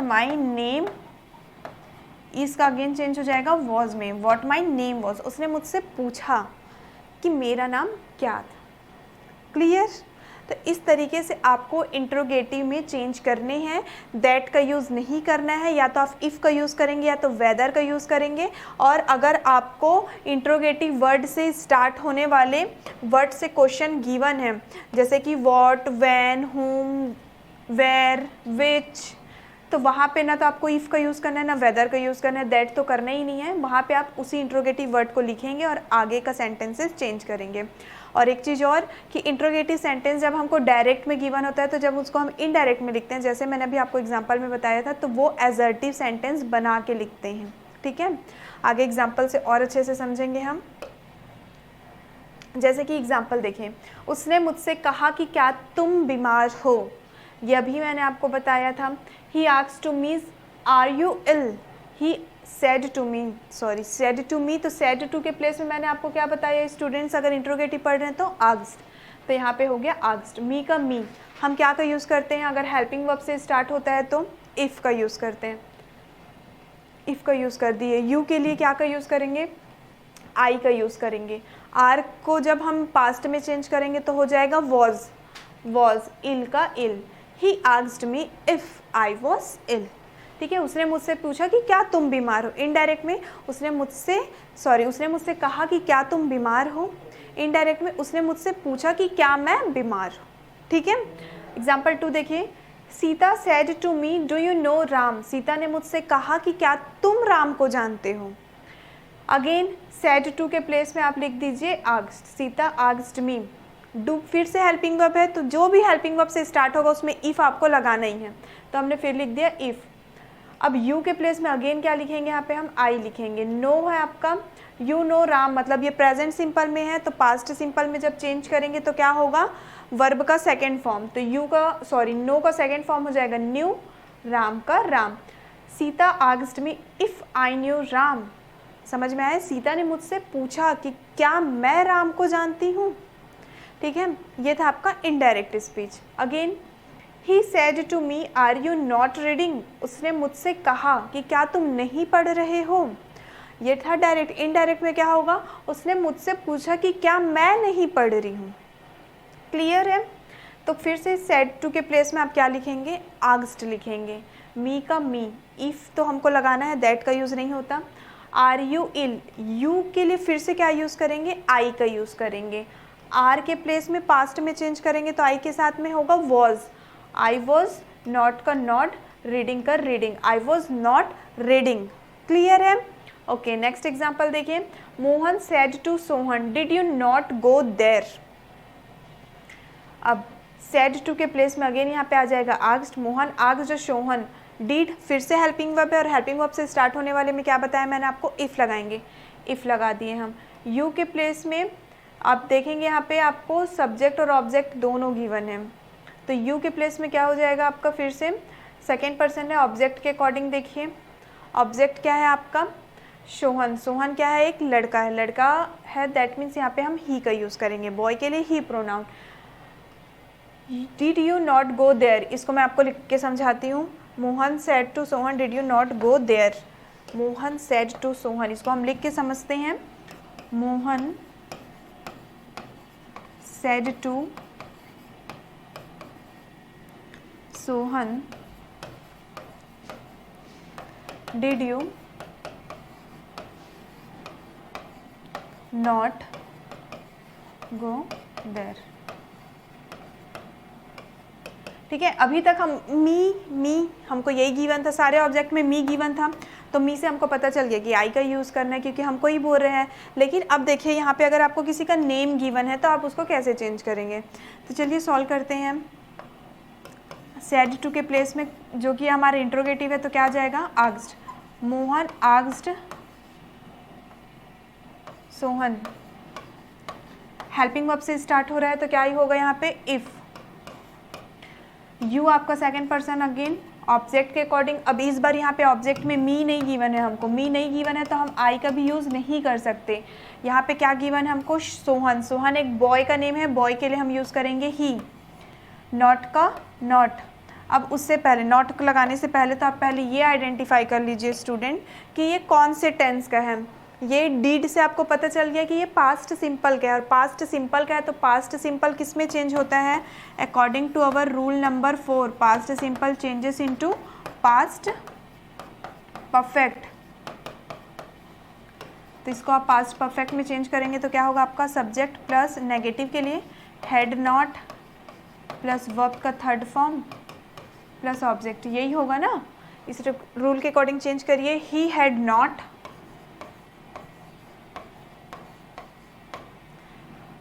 माई नेम. इसका अगेन चेंज हो जाएगा वॉज में, व्हाट माई नेम वॉज. उसने मुझसे पूछा कि मेरा नाम क्या था. क्लियर. तो इस तरीके से आपको इंट्रोगेटिव में चेंज करने हैं. दैट का यूज़ नहीं करना है. या तो आप इफ़ का यूज़ करेंगे या तो वेदर का यूज़ करेंगे. और अगर आपको इंट्रोगेटिव वर्ड से स्टार्ट होने वाले वर्ड से क्वेश्चन गिवन है, जैसे कि व्हाट, व्हेन, हुम, वेयर, विच, तो वहाँ पे ना तो आपको इफ़ का यूज़ करना है ना वेदर का यूज़ करना है, दैट तो करना ही नहीं है। वहाँ पे आप उसी इंट्रोगेटिव वर्ड को लिखेंगे और आगे का सेंटेंसेस चेंज करेंगे। और एक चीज़ और कि इंट्रोगेटिव सेंटेंस जब हमको डायरेक्ट में गिवन होता है तो जब उसको हम इनडायरेक्ट में लिखते हैं, जैसे मैंने अभी आपको एग्जांपल में बताया था, तो वो एजर्टिव सेंटेंस बना के लिखते हैं। ठीक है, आगे एग्जांपल से और अच्छे से समझेंगे हम। जैसे कि एग्जांपल देखें, उसने मुझसे कहा कि क्या तुम बीमार हो, ये अभी मैंने आपको बताया था। He asked to me are you ill, he said to me, sorry said to me, तो said to के प्लेस में मैंने आपको क्या बताया स्टूडेंट्स, अगर इंट्रोगेटिव पढ़ रहे हैं तो asked, तो यहाँ पे हो गया asked। मी का मी हम क्या का यूज़ करते हैं, अगर हेल्पिंग वर्ब से स्टार्ट होता है तो इफ़ का यूज़ करते हैं, इफ़ का यूज़ कर दिए। यू के लिए क्या का यूज़ करेंगे, आई का यूज़ करेंगे। आर को जब हम पास्ट में चेंज करेंगे तो हो जाएगा वॉज, वॉज, इल का ill. He asked me if I was ill. ठीक है, उसने मुझसे पूछा कि क्या तुम बीमार हो, इनडायरेक्ट में उसने मुझसे कहा कि क्या तुम बीमार हो, इनडायरेक्ट में उसने मुझसे पूछा कि क्या मैं बीमार हूँ। ठीक है, एग्जाम्पल 2 देखिए, Sita said to me do you know Ram, सीता ने मुझसे कहा कि क्या तुम राम को जानते हो। अगेन सेड टू के प्लेस में आप लिख दीजिए asked, Sita asked me. Do फिर से हेल्पिंग वर्ब है, तो जो भी हेल्पिंग वर्ब से स्टार्ट होगा उसमें इफ़ आपको लगाना ही है, तो हमने फिर लिख दिया इफ़। अब यू के प्लेस में अगेन क्या लिखेंगे, यहाँ पे हम आई लिखेंगे। नो है आपका, यू नो राम, मतलब ये प्रेजेंट सिंपल में है, तो पास्ट सिंपल में जब चेंज करेंगे तो क्या होगा, वर्ब का सेकंड फॉर्म, तो नो का सेकंड फॉर्म हो जाएगा न्यू, राम का Ram. Sita asked me if I knew Ram, समझ में आया, सीता ने मुझसे पूछा कि क्या मैं राम को जानती हूँ। ठीक है, ये था आपका indirect speech. Again he said to me are you not reading, उसने मुझसे कहा कि क्या तुम नहीं पढ़ रहे हो, ये था डायरेक्ट। इनडायरेक्ट में क्या होगा, उसने मुझसे पूछा कि क्या मैं नहीं पढ़ रही हूँ। क्लियर है, तो फिर से सेड टू के प्लेस में आप क्या लिखेंगे, आस्क्ड लिखेंगे। मी का मी, इफ़ तो हमको लगाना है, दैट का यूज़ नहीं होता। आर यू इल, यू के लिए फिर से क्या यूज़ करेंगे, आई का यूज़ करेंगे। आर के प्लेस में पास्ट में चेंज करेंगे तो आई के साथ में होगा वॉज, आई वॉज, नॉट का नॉट, रीडिंग का reading, I was not reading. Clear है, ओके। नेक्स्ट एग्जाम्पल देखिए, Mohan said to Sohan did you not go there. अब सेड टू के प्लेस में अगेन यहाँ पे आ जाएगा asked, Mohan asked Sohan, did फिर से हेल्पिंग वर्ब है और हेल्पिंग वर्ब से स्टार्ट होने वाले में क्या बताया मैंने आपको, इफ़ लगाएंगे, इफ़ लगा दिए हम। यू के प्लेस में आप देखेंगे यहाँ पे आपको सब्जेक्ट और ऑब्जेक्ट दोनों गिवन है, तो यू के प्लेस में क्या हो जाएगा आपका, फिर से सेकेंड पर्सन है। ऑब्जेक्ट के अकॉर्डिंग देखिए, ऑब्जेक्ट क्या है आपका, सोहन, सोहन क्या है, एक लड़का है, लड़का है, दैट मीन्स यहाँ पे हम ही का यूज़ करेंगे, बॉय के लिए he pronoun. Did you not go there, इसको मैं आपको लिख के समझाती हूँ। Mohan said to Sohan did you not go there, Mohan said to Sohan, इसको हम लिख के समझते हैं। Mohan said to Sohan did you not go there. ठीक है, अभी तक हम मी हमको यही गिवन था, सारे ऑब्जेक्ट में मी गिवन था, तो मी से हमको पता चल गया कि आई का यूज़ करना है क्योंकि हमको ही बोल रहे हैं। लेकिन अब देखिए यहाँ पे अगर आपको किसी का नेम गिवन है तो आप उसको कैसे चेंज करेंगे, तो चलिए सॉल्व करते हैं हम। सेड टू के प्लेस में जो कि हमारा इंट्रोगेटिव है तो क्या आ जाएगा, asked, Mohan asked Sohan, helping verb से स्टार्ट हो रहा है तो क्या ही होगा यहाँ पे, इफ़। यू आपका सेकंड पर्सन अगेन, ऑब्जेक्ट के अकॉर्डिंग। अब इस बार यहाँ पे ऑब्जेक्ट में मी नहीं गिवन है, हमको मी नहीं गिवन है तो हम आई का भी यूज़ नहीं कर सकते। यहाँ पे क्या गिवन है हमको, सोहन, सोहन एक बॉय का नेम है, बॉय के लिए हम यूज़ करेंगे ही। नॉट का नॉट, अब उससे पहले नॉट लगाने से पहले तो आप पहले ये आइडेंटिफाई कर लीजिए स्टूडेंट कि ये कौन से टेंस का है। ये डीड से आपको पता चल गया कि ये पास्ट सिंपल का है, और पास्ट सिंपल का है तो पास्ट सिंपल किस में चेंज होता है, according to our rule number 4, past simple changes into past perfect. तो इसको आप पास्ट परफेक्ट में चेंज करेंगे तो क्या होगा आपका, सब्जेक्ट प्लस नेगेटिव के लिए हैड नॉट प्लस वर्ब का थर्ड फॉर्म प्लस ऑब्जेक्ट, यही होगा ना, इस रूल के अकॉर्डिंग चेंज करिए। He had not,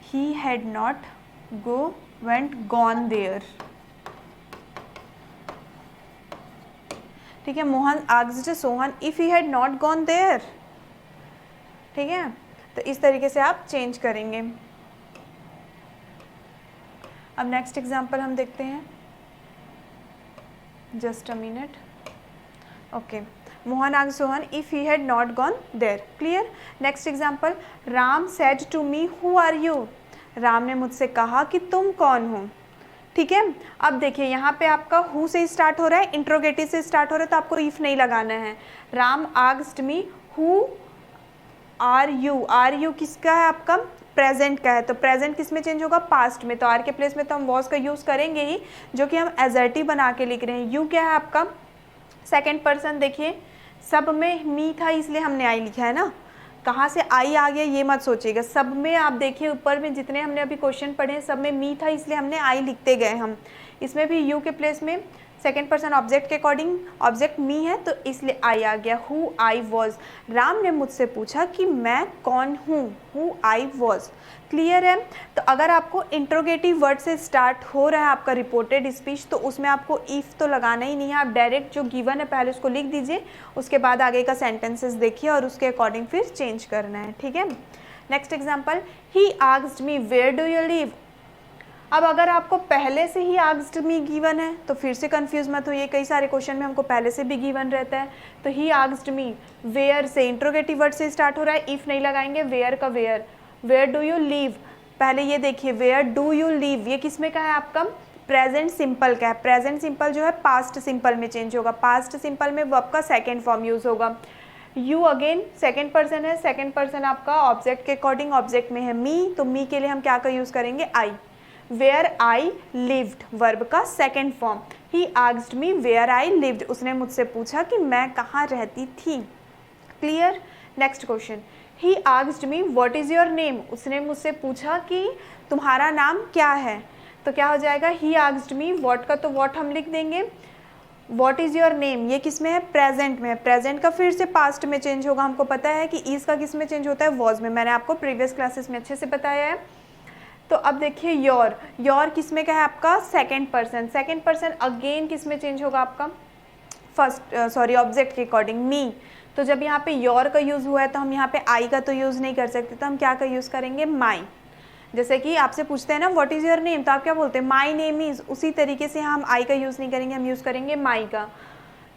he had not went gone there. ठीक है, Mohan asked Sohan if he had not gone there. ठीक है, तो इस तरीके से आप चेंज करेंगे। अब नेक्स्ट एग्जांपल हम देखते हैं, just a minute. Okay, Mohan asked Sohan if he had not gone there. Clear. Next example, Ram said to me who are you. राम ने मुझसे कहा कि तुम कौन हो। ठीक है, अब देखिए यहाँ पे आपका हु से स्टार्ट हो रहा है, इंट्रोगेटिव से स्टार्ट हो रहा है, तो आपको इफ नहीं लगाना है। Ram asked me who are you. Are you किसका है आपका, प्रेजेंट का है, तो प्रेजेंट किस में चेंज होगा, पास्ट में, तो आर के प्लेस में तो हम वॉज का यूज करेंगे ही, जो कि हम एजर्टिव बना के लिख रहे हैं। यू क्या है आपका, सेकेंड पर्सन। देखिए सब में मी था इसलिए हमने आई लिखा है ना, कहाँ से आई आ गया ये मत सोचिएगा, सब में आप देखिए ऊपर में जितने हमने अभी क्वेश्चन पढ़े हैं सब में मी था इसलिए हमने आई लिखते गए हम। इसमें भी यू के प्लेस में सेकेंड पर्सन ऑब्जेक्ट के अकॉर्डिंग ऑब्जेक्ट मी है तो इसलिए आई आ गया, हु आई वॉज। राम ने मुझसे पूछा कि मैं कौन हूँ, हु आई वॉज। क्लियर है। तो अगर आपको इंट्रोगेटिव वर्ड से स्टार्ट हो रहा है आपका रिपोर्टेड स्पीच तो उसमें आपको इफ़ तो लगाना ही नहीं है, आप डायरेक्ट जो गिवन है पहले उसको लिख दीजिए, उसके बाद आगे का सेंटेंसेस देखिए और उसके अकॉर्डिंग फिर चेंज करना है। ठीक है। Next example, he asked me where do you live. अब अगर आपको पहले से ही आस्क्ड मी गिवन है तो फिर से कंफ्यूज मत होइए, कई सारे क्वेश्चन में हमको पहले से भी गिवन रहता है। तो ही आस्क्ड मी, वेयर से इंट्रोगेटिव वर्ड से स्टार्ट हो रहा है, इफ़ नहीं लगाएंगे, वेयर का where. Where do you live, पहले ये देखिए वेयर डू यू लिव, ये किस में का है आपका, प्रेजेंट सिंपल का है। प्रेजेंट सिंपल जो है पास्ट सिंपल में चेंज होगा, पास्ट सिंपल में वर्ब का सेकेंड फॉर्म यूज होगा। यू अगेन सेकेंड पर्सन है, सेकेंड पर्सन आपका ऑब्जेक्ट के अकॉर्डिंग ऑब्जेक्ट में है मी, तो मी के लिए हम क्या का यूज करेंगे, I. Where I lived, verb का second form. He asked me where I lived, उसने मुझसे पूछा कि मैं कहाँ रहती थी। Clear. Next question, he asked me what is your name, उसने मुझसे पूछा कि तुम्हारा नाम क्या है। तो क्या हो जाएगा, ही आस्क्ड मी, व्हाट का तो व्हाट हम लिख देंगे, व्हाट इज़ योर नेम ये किस में है, प्रेजेंट में है। प्रेजेंट का फिर से पास्ट में चेंज होगा, हमको पता है कि इज का किस में चेंज होता है, वॉज में, मैंने आपको प्रीवियस क्लासेस में अच्छे से बताया है। तो अब देखिए योर, योर किस में क्या है आपका, second person. Second person again किस में चेंज होगा आपका, फर्स्ट ऑब्जेक्ट के अकॉर्डिंग मी। तो जब यहाँ पे योर का यूज़ हुआ है तो हम यहाँ पे आई का तो यूज़ नहीं कर सकते, तो हम क्या का यूज़ करेंगे, माई। जैसे कि आपसे पूछते हैं ना व्हाट इज़ योर नेम, तो आप क्या बोलते हैं, माई नेम इज़, उसी तरीके से हम आई का यूज़ नहीं करेंगे, हम यूज़ करेंगे माई का।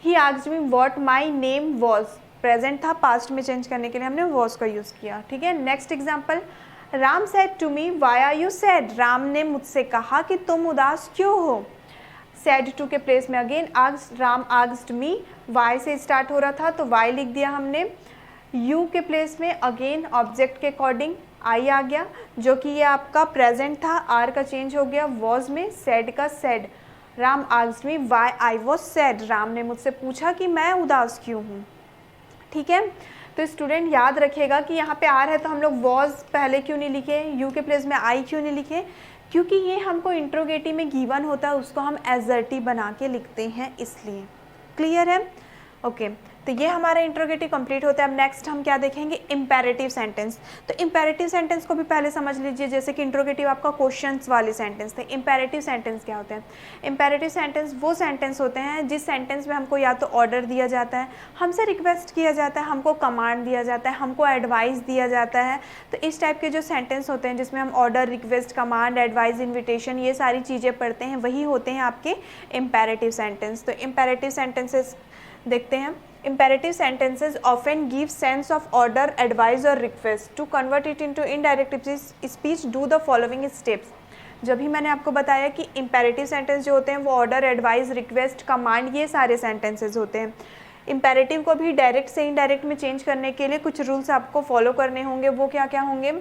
ही asked me what my name was, present था, पास्ट में चेंज करने के लिए हमने वॉज का यूज़ किया। ठीक है। Next example, Ram said to me why are you sad, राम ने मुझसे कहा कि तुम उदास क्यों हो। सैड टू के प्लेस में again asked, Ram asked me, why से स्टार्ट हो रहा था तो वाई लिख दिया हमने। यू के प्लेस में अगेन ऑब्जेक्ट के अकॉर्डिंग आई आ गया, जो कि ये आपका प्रेजेंट था, आर का चेंज हो गया वॉज में, सैड का sad. Ram asked me why I was sad, राम ने मुझसे पूछा कि मैं उदास क्यों हूँ। ठीक है। तो स्टूडेंट याद रखिएगा कि यहाँ पे आर है तो हम लोग वॉज पहले क्यों नहीं लिखे, यू के प्लेस में आई क्यों नहीं लिखे, क्योंकि ये हमको इंट्रोगेटिव में गिवन होता है, उसको हम एजर्टिव बना के लिखते हैं इसलिए। क्लियर है। ओके। तो ये हमारा इंट्रोगेटिव कंप्लीट होता है। अब नेक्स्ट हम क्या देखेंगे, इम्पेरेटिव सेंटेंस। तो इम्पेरेटिव सेंटेंस को भी पहले समझ लीजिए, जैसे कि इंट्रोगेटिव आपका क्वेश्चंस वाले सेंटेंस थे। इम्पेरेटिव सेंटेंस क्या होते हैं, इम्पेरेटिव सेंटेंस वो सेंटेंस होते हैं जिस सेंटेंस में हमको या तो ऑर्डर दिया जाता है, हमसे रिक्वेस्ट किया जाता है, हमको कमांड दिया जाता है, हमको एडवाइस दिया जाता है। तो इस टाइप के जो सेंटेंस होते हैं जिसमें हम order, request, command, advice, invitation ये सारी चीज़ें पढ़ते हैं, वही होते हैं आपके इम्पेरेटिव सेंटेंस। तो इम्पेरेटिव सेंटेंसेस देखते हैं। Imperative sentences often give sense of order, advice or request. To convert it into indirect speech, do the following steps. जब भी मैंने आपको बताया कि imperative sentence जो होते हैं वो order, advice, request, command ये सारे sentences होते हैं। imperative को भी डायरेक्ट से इनडायरेक्ट में चेंज करने के लिए कुछ रूल्स आपको फॉलो करने होंगे, वो क्या क्या होंगे,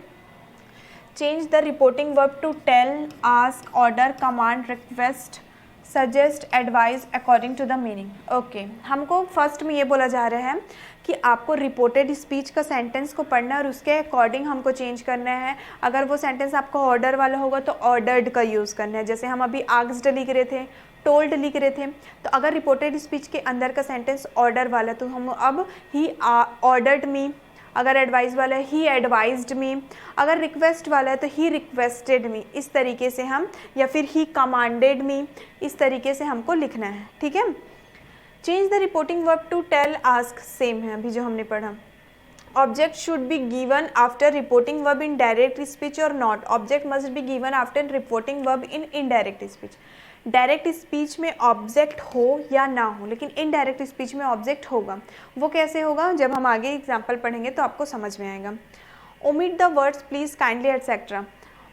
change the reporting verb to tell, ask, order, command, request, suggest, advise according to the meaning. Okay, हमको फर्स्ट में ये बोला जा रहा है कि आपको रिपोर्टेड स्पीच का सेंटेंस को पढ़ना है और उसके अकॉर्डिंग हमको चेंज करना है। अगर वो सेंटेंस आपका ऑर्डर वाला होगा तो ऑर्डर्ड का यूज़ करना है। जैसे हम अभी आस्क्ड लिख रहे थे, टोल्ड लिख रहे थे, तो अगर रिपोर्टेड स्पीच के अंदर का सेंटेंस ऑर्डर वाला तो हम अब ही ऑर्डर्ड मी, अगर एडवाइस वाला है ही एडवाइज्ड मी, अगर रिक्वेस्ट वाला है तो ही रिक्वेस्टेड मी, इस तरीके से हम, या फिर ही कमांडेड मी, इस तरीके से हमको लिखना है, ठीक है। Change the reporting verb to tell ask, same है अभी जो हमने पढ़ा। Object should be given after reporting verb in direct speech और not, object must be given after reporting verb in indirect speech. Direct speech में ऑब्जेक्ट हो या ना हो, लेकिन इनडायरेक्ट स्पीच में ऑब्जेक्ट होगा। वो कैसे होगा, जब हम आगे एग्जाम्पल पढ़ेंगे तो आपको समझ में आएगा। Omit the words please kindly etcetera,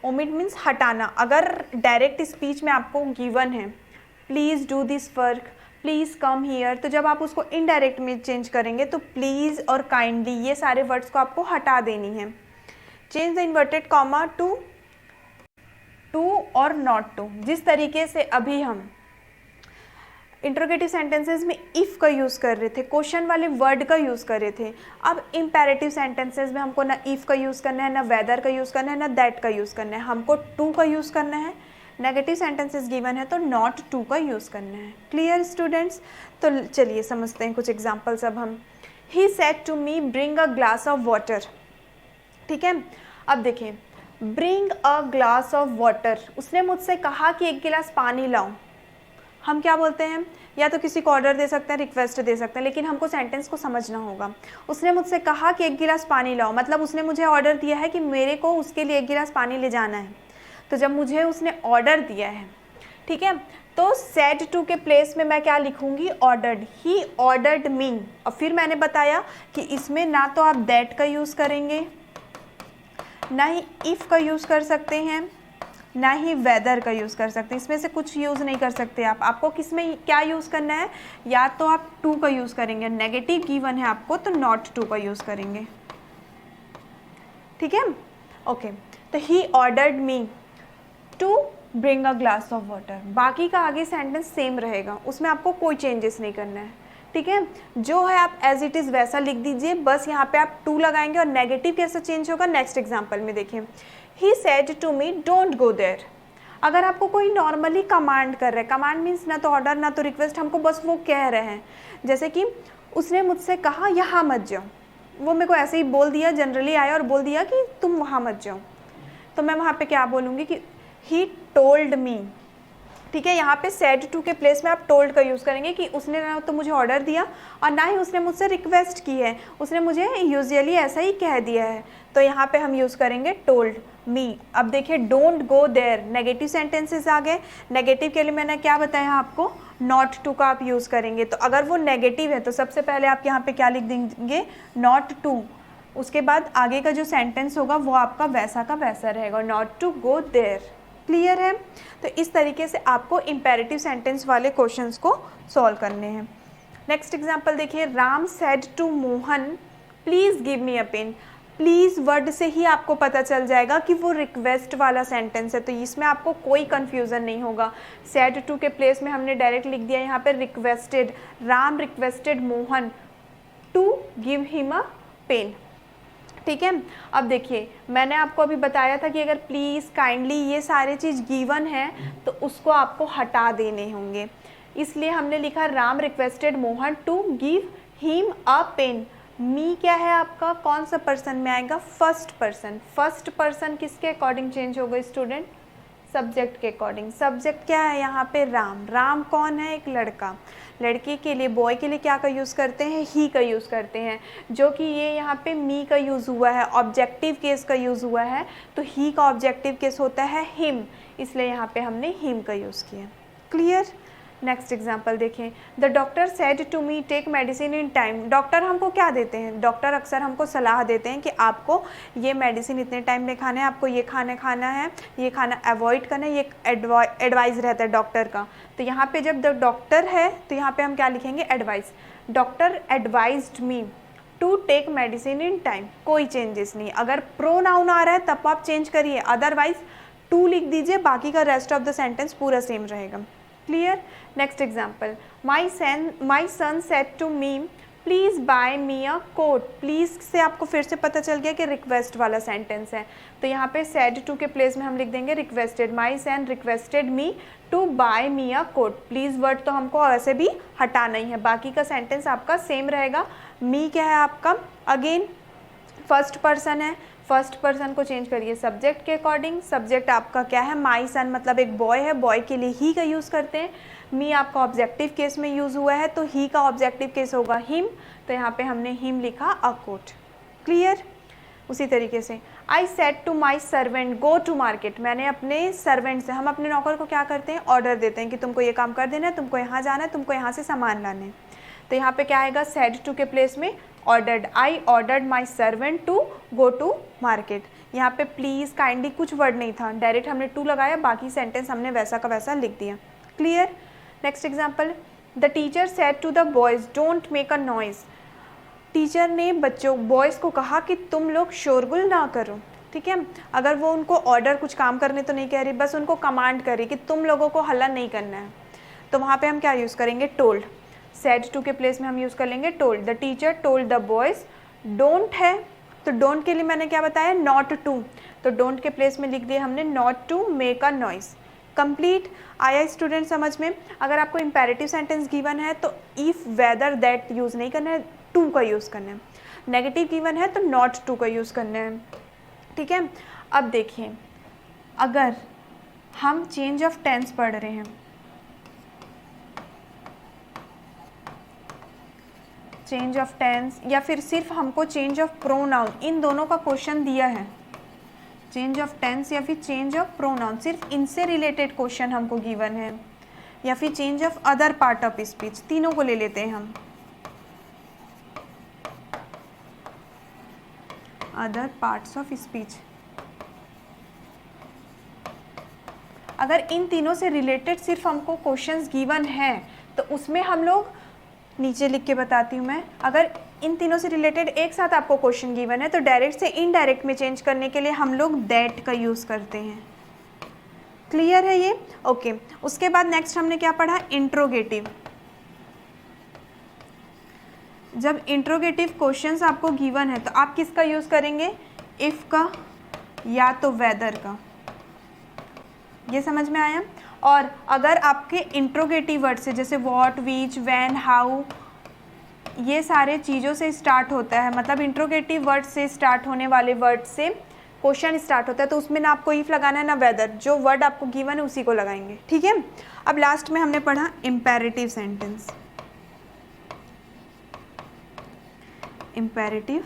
omit means हटाना। अगर डायरेक्ट स्पीच में आपको गिवन है please do this work, please come here, तो जब आप उसको इनडायरेक्ट में चेंज करेंगे तो प्लीज़ और काइंडली ये सारे वर्ड्स को आपको हटा देनी है। Change the inverted comma to to और नॉट टू, जिस तरीके से अभी हम इंट्रोगेटिव सेंटेंसेस में इफ़ का यूज़ कर रहे थे, क्वेश्चन वाले वर्ड का यूज़ कर रहे थे, अब इम्पेरेटिव सेंटेंसेस में हमको ना इफ़ का यूज़ करना है, ना वेदर का यूज़ करना है, ना दैट का यूज़ करना है, हमको टू का यूज़ करना है। नेगेटिव सेंटेंसेस गिवन है तो नॉट टू का यूज़ करना है। क्लियर स्टूडेंट्स, तो चलिए समझते हैं कुछ एग्जाम्पल्स अब हम। He said to me bring a glass of water, ठीक है। अब देखिए, bring a glass of water, उसने मुझसे कहा कि एक गिलास पानी लाऊं। हम क्या बोलते हैं, या तो किसी को ऑर्डर दे सकते हैं, रिक्वेस्ट दे सकते हैं, लेकिन हमको सेंटेंस को समझना होगा। उसने मुझसे कहा कि एक गिलास पानी लाओ, मतलब उसने मुझे ऑर्डर दिया है कि मेरे को उसके लिए एक गिलास पानी ले जाना है। तो जब मुझे उसने ऑर्डर दिया है, ठीक है, तो सेड टू के प्लेस में मैं क्या लिखूंगी, ऑर्डर्ड, ही ऑर्डर्ड मी। और फिर मैंने बताया कि इसमें ना तो आप दैट का यूज़ करेंगे, ना ही इफ़ का यूज़ कर सकते हैं, ना ही वेदर का यूज़ कर सकते हैं, इसमें से कुछ यूज़ नहीं कर सकते आप। आपको किस में क्या यूज़ करना है, या तो आप टू का यूज़ करेंगे, नेगेटिव गिवन है आपको तो नॉट टू का यूज़ करेंगे, ठीक है। ओके, तो he ordered me to bring a glass of water, बाकी का आगे सेंटेंस सेम रहेगा, उसमें आपको कोई चेंजेस नहीं करना है, ठीक है। जो है आप एज इट इज़ वैसा लिख दीजिए, बस यहाँ पे आप टू लगाएंगे। और नेगेटिव कैसे चेंज होगा, नेक्स्ट एग्जाम्पल में देखिए। He said to me don't go there, अगर आपको कोई नॉर्मली कमांड कर रहा है, कमांड मीन्स ना तो ऑर्डर ना तो रिक्वेस्ट, हमको बस वो कह रहे हैं, जैसे कि उसने मुझसे कहा यहाँ मत जाओ, वो मेरे को ऐसे ही बोल दिया, जनरली आया और बोल दिया कि तुम वहाँ मत जाओ, तो मैं वहाँ पे क्या बोलूँगी कि ही टोल्ड मी, ठीक है। यहाँ पे सेड टू के प्लेस में आप टोल्ड का यूज़ करेंगे कि उसने ना तो मुझे ऑर्डर दिया और ना ही उसने मुझसे रिक्वेस्ट की है, उसने मुझे यूजुअली ऐसा ही कह दिया है, तो यहाँ पे हम यूज़ करेंगे टोल्ड मी। अब देखिए, don't go there, negative sentences आ गए। नेगेटिव के लिए मैंने क्या बताया आपको, नॉट टू का आप यूज़ करेंगे। तो अगर वो नेगेटिव है तो सबसे पहले आप यहाँ पे क्या लिख देंगे, नॉट टू, उसके बाद आगे का जो सेंटेंस होगा वो आपका वैसा का वैसा रहेगा, not to go there. Clear है। तो इस तरीके से आपको इम्पेरेटिव सेंटेंस वाले क्वेश्चंस को सॉल्व करने हैं। नेक्स्ट एग्जांपल देखिए, Ram said to Mohan please give me a pen. Please word से ही आपको पता चल जाएगा कि वो रिक्वेस्ट वाला सेंटेंस है, तो इसमें आपको कोई कन्फ्यूज़न नहीं होगा। सेड टू के प्लेस में हमने डायरेक्ट लिख दिया यहाँ पर requested, Ram requested Mohan to give him a pen, ठीक है। अब देखिए, मैंने आपको अभी बताया था कि अगर प्लीज़, काइंडली, ये सारे चीज़ गिवन है तो उसको आपको हटा देने होंगे, इसलिए हमने लिखा Ram requested Mohan to give him a pen. Me क्या है आपका, कौन सा पर्सन में आएगा, फर्स्ट पर्सन। फर्स्ट पर्सन किसके अकॉर्डिंग चेंज होगा स्टूडेंट, सब्जेक्ट के अकॉर्डिंग। सब्जेक्ट क्या है यहाँ पे, राम। राम कौन है, एक लड़का। लड़के के लिए, बॉय के लिए क्या का यूज़ करते हैं, ही का यूज़ करते हैं, जो कि ये यहाँ पे मी का यूज़ हुआ है, ऑब्जेक्टिव केस का यूज़ हुआ है, तो ही का ऑब्जेक्टिव केस होता है हिम, इसलिए यहाँ पे हमने हिम का यूज़ किया। क्लियर। नेक्स्ट एग्जाम्पल देखें, the doctor said to me take medicine in time. Doctor हमको क्या देते हैं, डॉक्टर अक्सर हमको सलाह देते हैं कि आपको ये मेडिसिन इतने टाइम में खाना है, आपको ये खाना है, ये खाना अवॉइड करना है, ये एडवाइस रहता है डॉक्टर का। तो यहाँ पे जब द डॉक्टर है तो यहाँ पे हम क्या लिखेंगे, advise. Doctor advised me to take medicine in time, कोई चेंजेस नहीं। अगर प्रोनाउन आ रहा है तब आप चेंज करिए, अदरवाइज टू लिख दीजिए, बाकी का रेस्ट ऑफ द सेंटेंस पूरा सेम रहेगा। Clear. Next example, my son said to me please buy me a coat. Please से आपको फिर से पता चल गया कि रिक्वेस्ट वाला सेंटेंस है, तो यहाँ पे सेड टू के प्लेस में हम लिख देंगे requested. My son requested me to buy me a coat. Please word तो हमको वैसे भी हटाना ही है, बाकी का सेंटेंस आपका सेम रहेगा। मी क्या है आपका, अगेन फर्स्ट पर्सन है, फर्स्ट पर्सन को चेंज करिए सब्जेक्ट के अकॉर्डिंग। सब्जेक्ट आपका क्या है, माई सन मतलब एक बॉय है, बॉय के लिए ही का यूज़ करते हैं। मी आपका ऑब्जेक्टिव केस में यूज़ हुआ है, तो ही का ऑब्जेक्टिव केस होगा हिम, तो यहाँ पे हमने हिम लिखा अ कोट। क्लियर। उसी तरीके से I said to my servant go to market. मैंने अपने सर्वेंट से, हम अपने नौकर को क्या करते हैं, ऑर्डर देते हैं कि तुमको ये काम कर देना है, तुमको यहाँ जाना है, तुमको यहाँ से सामान लाने हैं। तो यहाँ पे क्या आएगा, सेड टू के प्लेस में ordered. I ordered my servant to go to market. यहाँ पे प्लीज़ काइंडली कुछ वर्ड नहीं था, डायरेक्ट हमने टू लगाया, बाकी सेंटेंस हमने वैसा का वैसा लिख दिया। क्लियर। Next example, the teacher said to the boys don't make a noise. Teacher ने बच्चों बॉयज़ को कहा कि तुम लोग शोरगुल ना करो। ठीक है, अगर वो उनको ऑर्डर कुछ काम करने तो नहीं कह रही, बस उनको कमांड कर रही कि तुम लोगों को हल्ला नहीं करना है, तो वहाँ पे हम क्या यूज़ करेंगे, टोल्ड। सेड टू के प्लेस में हम यूज़ कर लेंगे told. The teacher told the boys. Don't है तो डोंट के लिए मैंने क्या बताया, नॉट टू, तो डोंट के प्लेस में लिख दिया हमने not to make a noise. Complete. आया स्टूडेंट समझ में। अगर आपको इंपेरेटिव सेंटेंस गिवन है तो इफ़ वेदर दैट यूज़ नहीं करना है, टू का यूज़ करना है। नेगेटिव गिवन है तो नॉट टू का यूज़ करना है। ठीक है, अब देखिए अगर हम चेंज ऑफ टेंस पढ़ रहे हैं, चेंज ऑफ टेंस या फिर सिर्फ हमको चेंज ऑफ प्रोनाउन, इन दोनों का क्वेश्चन दिया है, चेंज ऑफ टेंस या फिर चेंज ऑफ प्रोनाउन, सिर्फ इनसे रिलेटेड क्वेश्चन हमको गिवन है, या फिर change of other part of speech, तीनों को ले लेते हैं हम। अदर पार्ट्स ऑफ स्पीच, अगर इन तीनों से रिलेटेड सिर्फ हमको क्वेश्चंस गिवन हैं तो उसमें हम लोग, नीचे लिख के बताती हूँ मैं, अगर इन तीनों से रिलेटेड एक साथ आपको क्वेश्चन गिवन है तो डायरेक्ट से इनडायरेक्ट में चेंज करने के लिए हम लोग दैट का यूज़ करते हैं। क्लियर है ये, ओके। उसके बाद नेक्स्ट हमने क्या पढ़ा, इंट्रोगेटिव। जब इंट्रोगेटिव क्वेश्चंस आपको गिवन है तो आप किसका यूज़ करेंगे, इफ़ का या तो वेदर का। ये समझ में आया। और अगर आपके इंट्रोगेटिव वर्ड से, जैसे व्हाट, विच, व्हेन, हाउ, ये सारे चीज़ों से स्टार्ट होता है, मतलब इंट्रोगेटिव वर्ड से स्टार्ट होने वाले वर्ड से क्वेश्चन स्टार्ट होता है, तो उसमें ना आपको इफ़ लगाना है ना वेदर, जो वर्ड आपको गिवन है उसी को लगाएंगे। ठीक है, अब लास्ट में हमने पढ़ा इम्पेरेटिव सेंटेंस। इम्पेरेटिव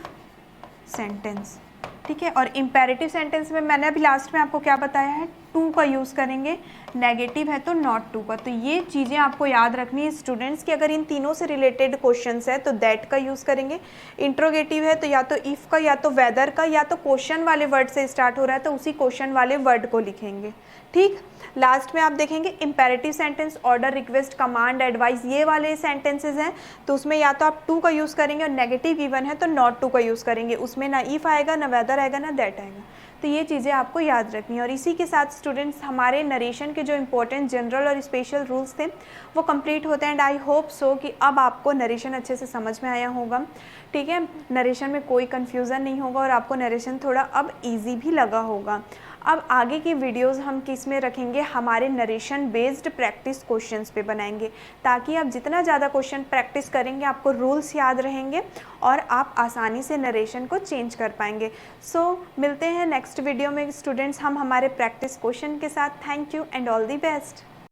सेंटेंस, ठीक है। और इम्पेरेटिव सेंटेंस में मैंने अभी लास्ट में आपको क्या बताया है, टू का यूज़ करेंगे, नेगेटिव है तो नॉट टू का। तो ये चीज़ें आपको याद रखनी है स्टूडेंट्स कि अगर इन तीनों से रिलेटेड क्वेश्चंस है तो दैट का यूज़ करेंगे, इंट्रोगेटिव है तो या तो इफ़ का या तो वेदर का, या तो क्वेश्चन वाले वर्ड से स्टार्ट हो रहा है तो उसी क्वेश्चन वाले वर्ड को लिखेंगे। ठीक, लास्ट में आप देखेंगे imperative sentence, order, request, command, advice, ये वाले सेंटेंसेज हैं तो उसमें या तो आप टू का यूज़ करेंगे, और नेगेटिव गिवन है तो नॉट टू का यूज़ करेंगे, उसमें ना इफ़ आएगा, ना वेदर आएगा, ना दैट आएगा। तो ये चीज़ें आपको याद रखनी है। और इसी के साथ स्टूडेंट्स हमारे नरेशन के जो इंपॉर्टेंट जनरल और स्पेशल रूल्स थे वो कंप्लीट होते हैं, एंड आई होप सो कि अब आपको नरेशन अच्छे से समझ में आया होगा। ठीक है, नरेशन में कोई कन्फ्यूज़न नहीं होगा और आपको नरेशन थोड़ा अब ईजी भी लगा होगा। अब आगे की वीडियोस हम किस में रखेंगे, हमारे नरेशन बेस्ड प्रैक्टिस क्वेश्चंस पे बनाएंगे, ताकि आप जितना ज़्यादा क्वेश्चन प्रैक्टिस करेंगे आपको रूल्स याद रहेंगे और आप आसानी से नरेशन को चेंज कर पाएंगे। सो मिलते हैं नेक्स्ट वीडियो में स्टूडेंट्स हम हमारे प्रैक्टिस क्वेश्चन के साथ। Thank you and all the best.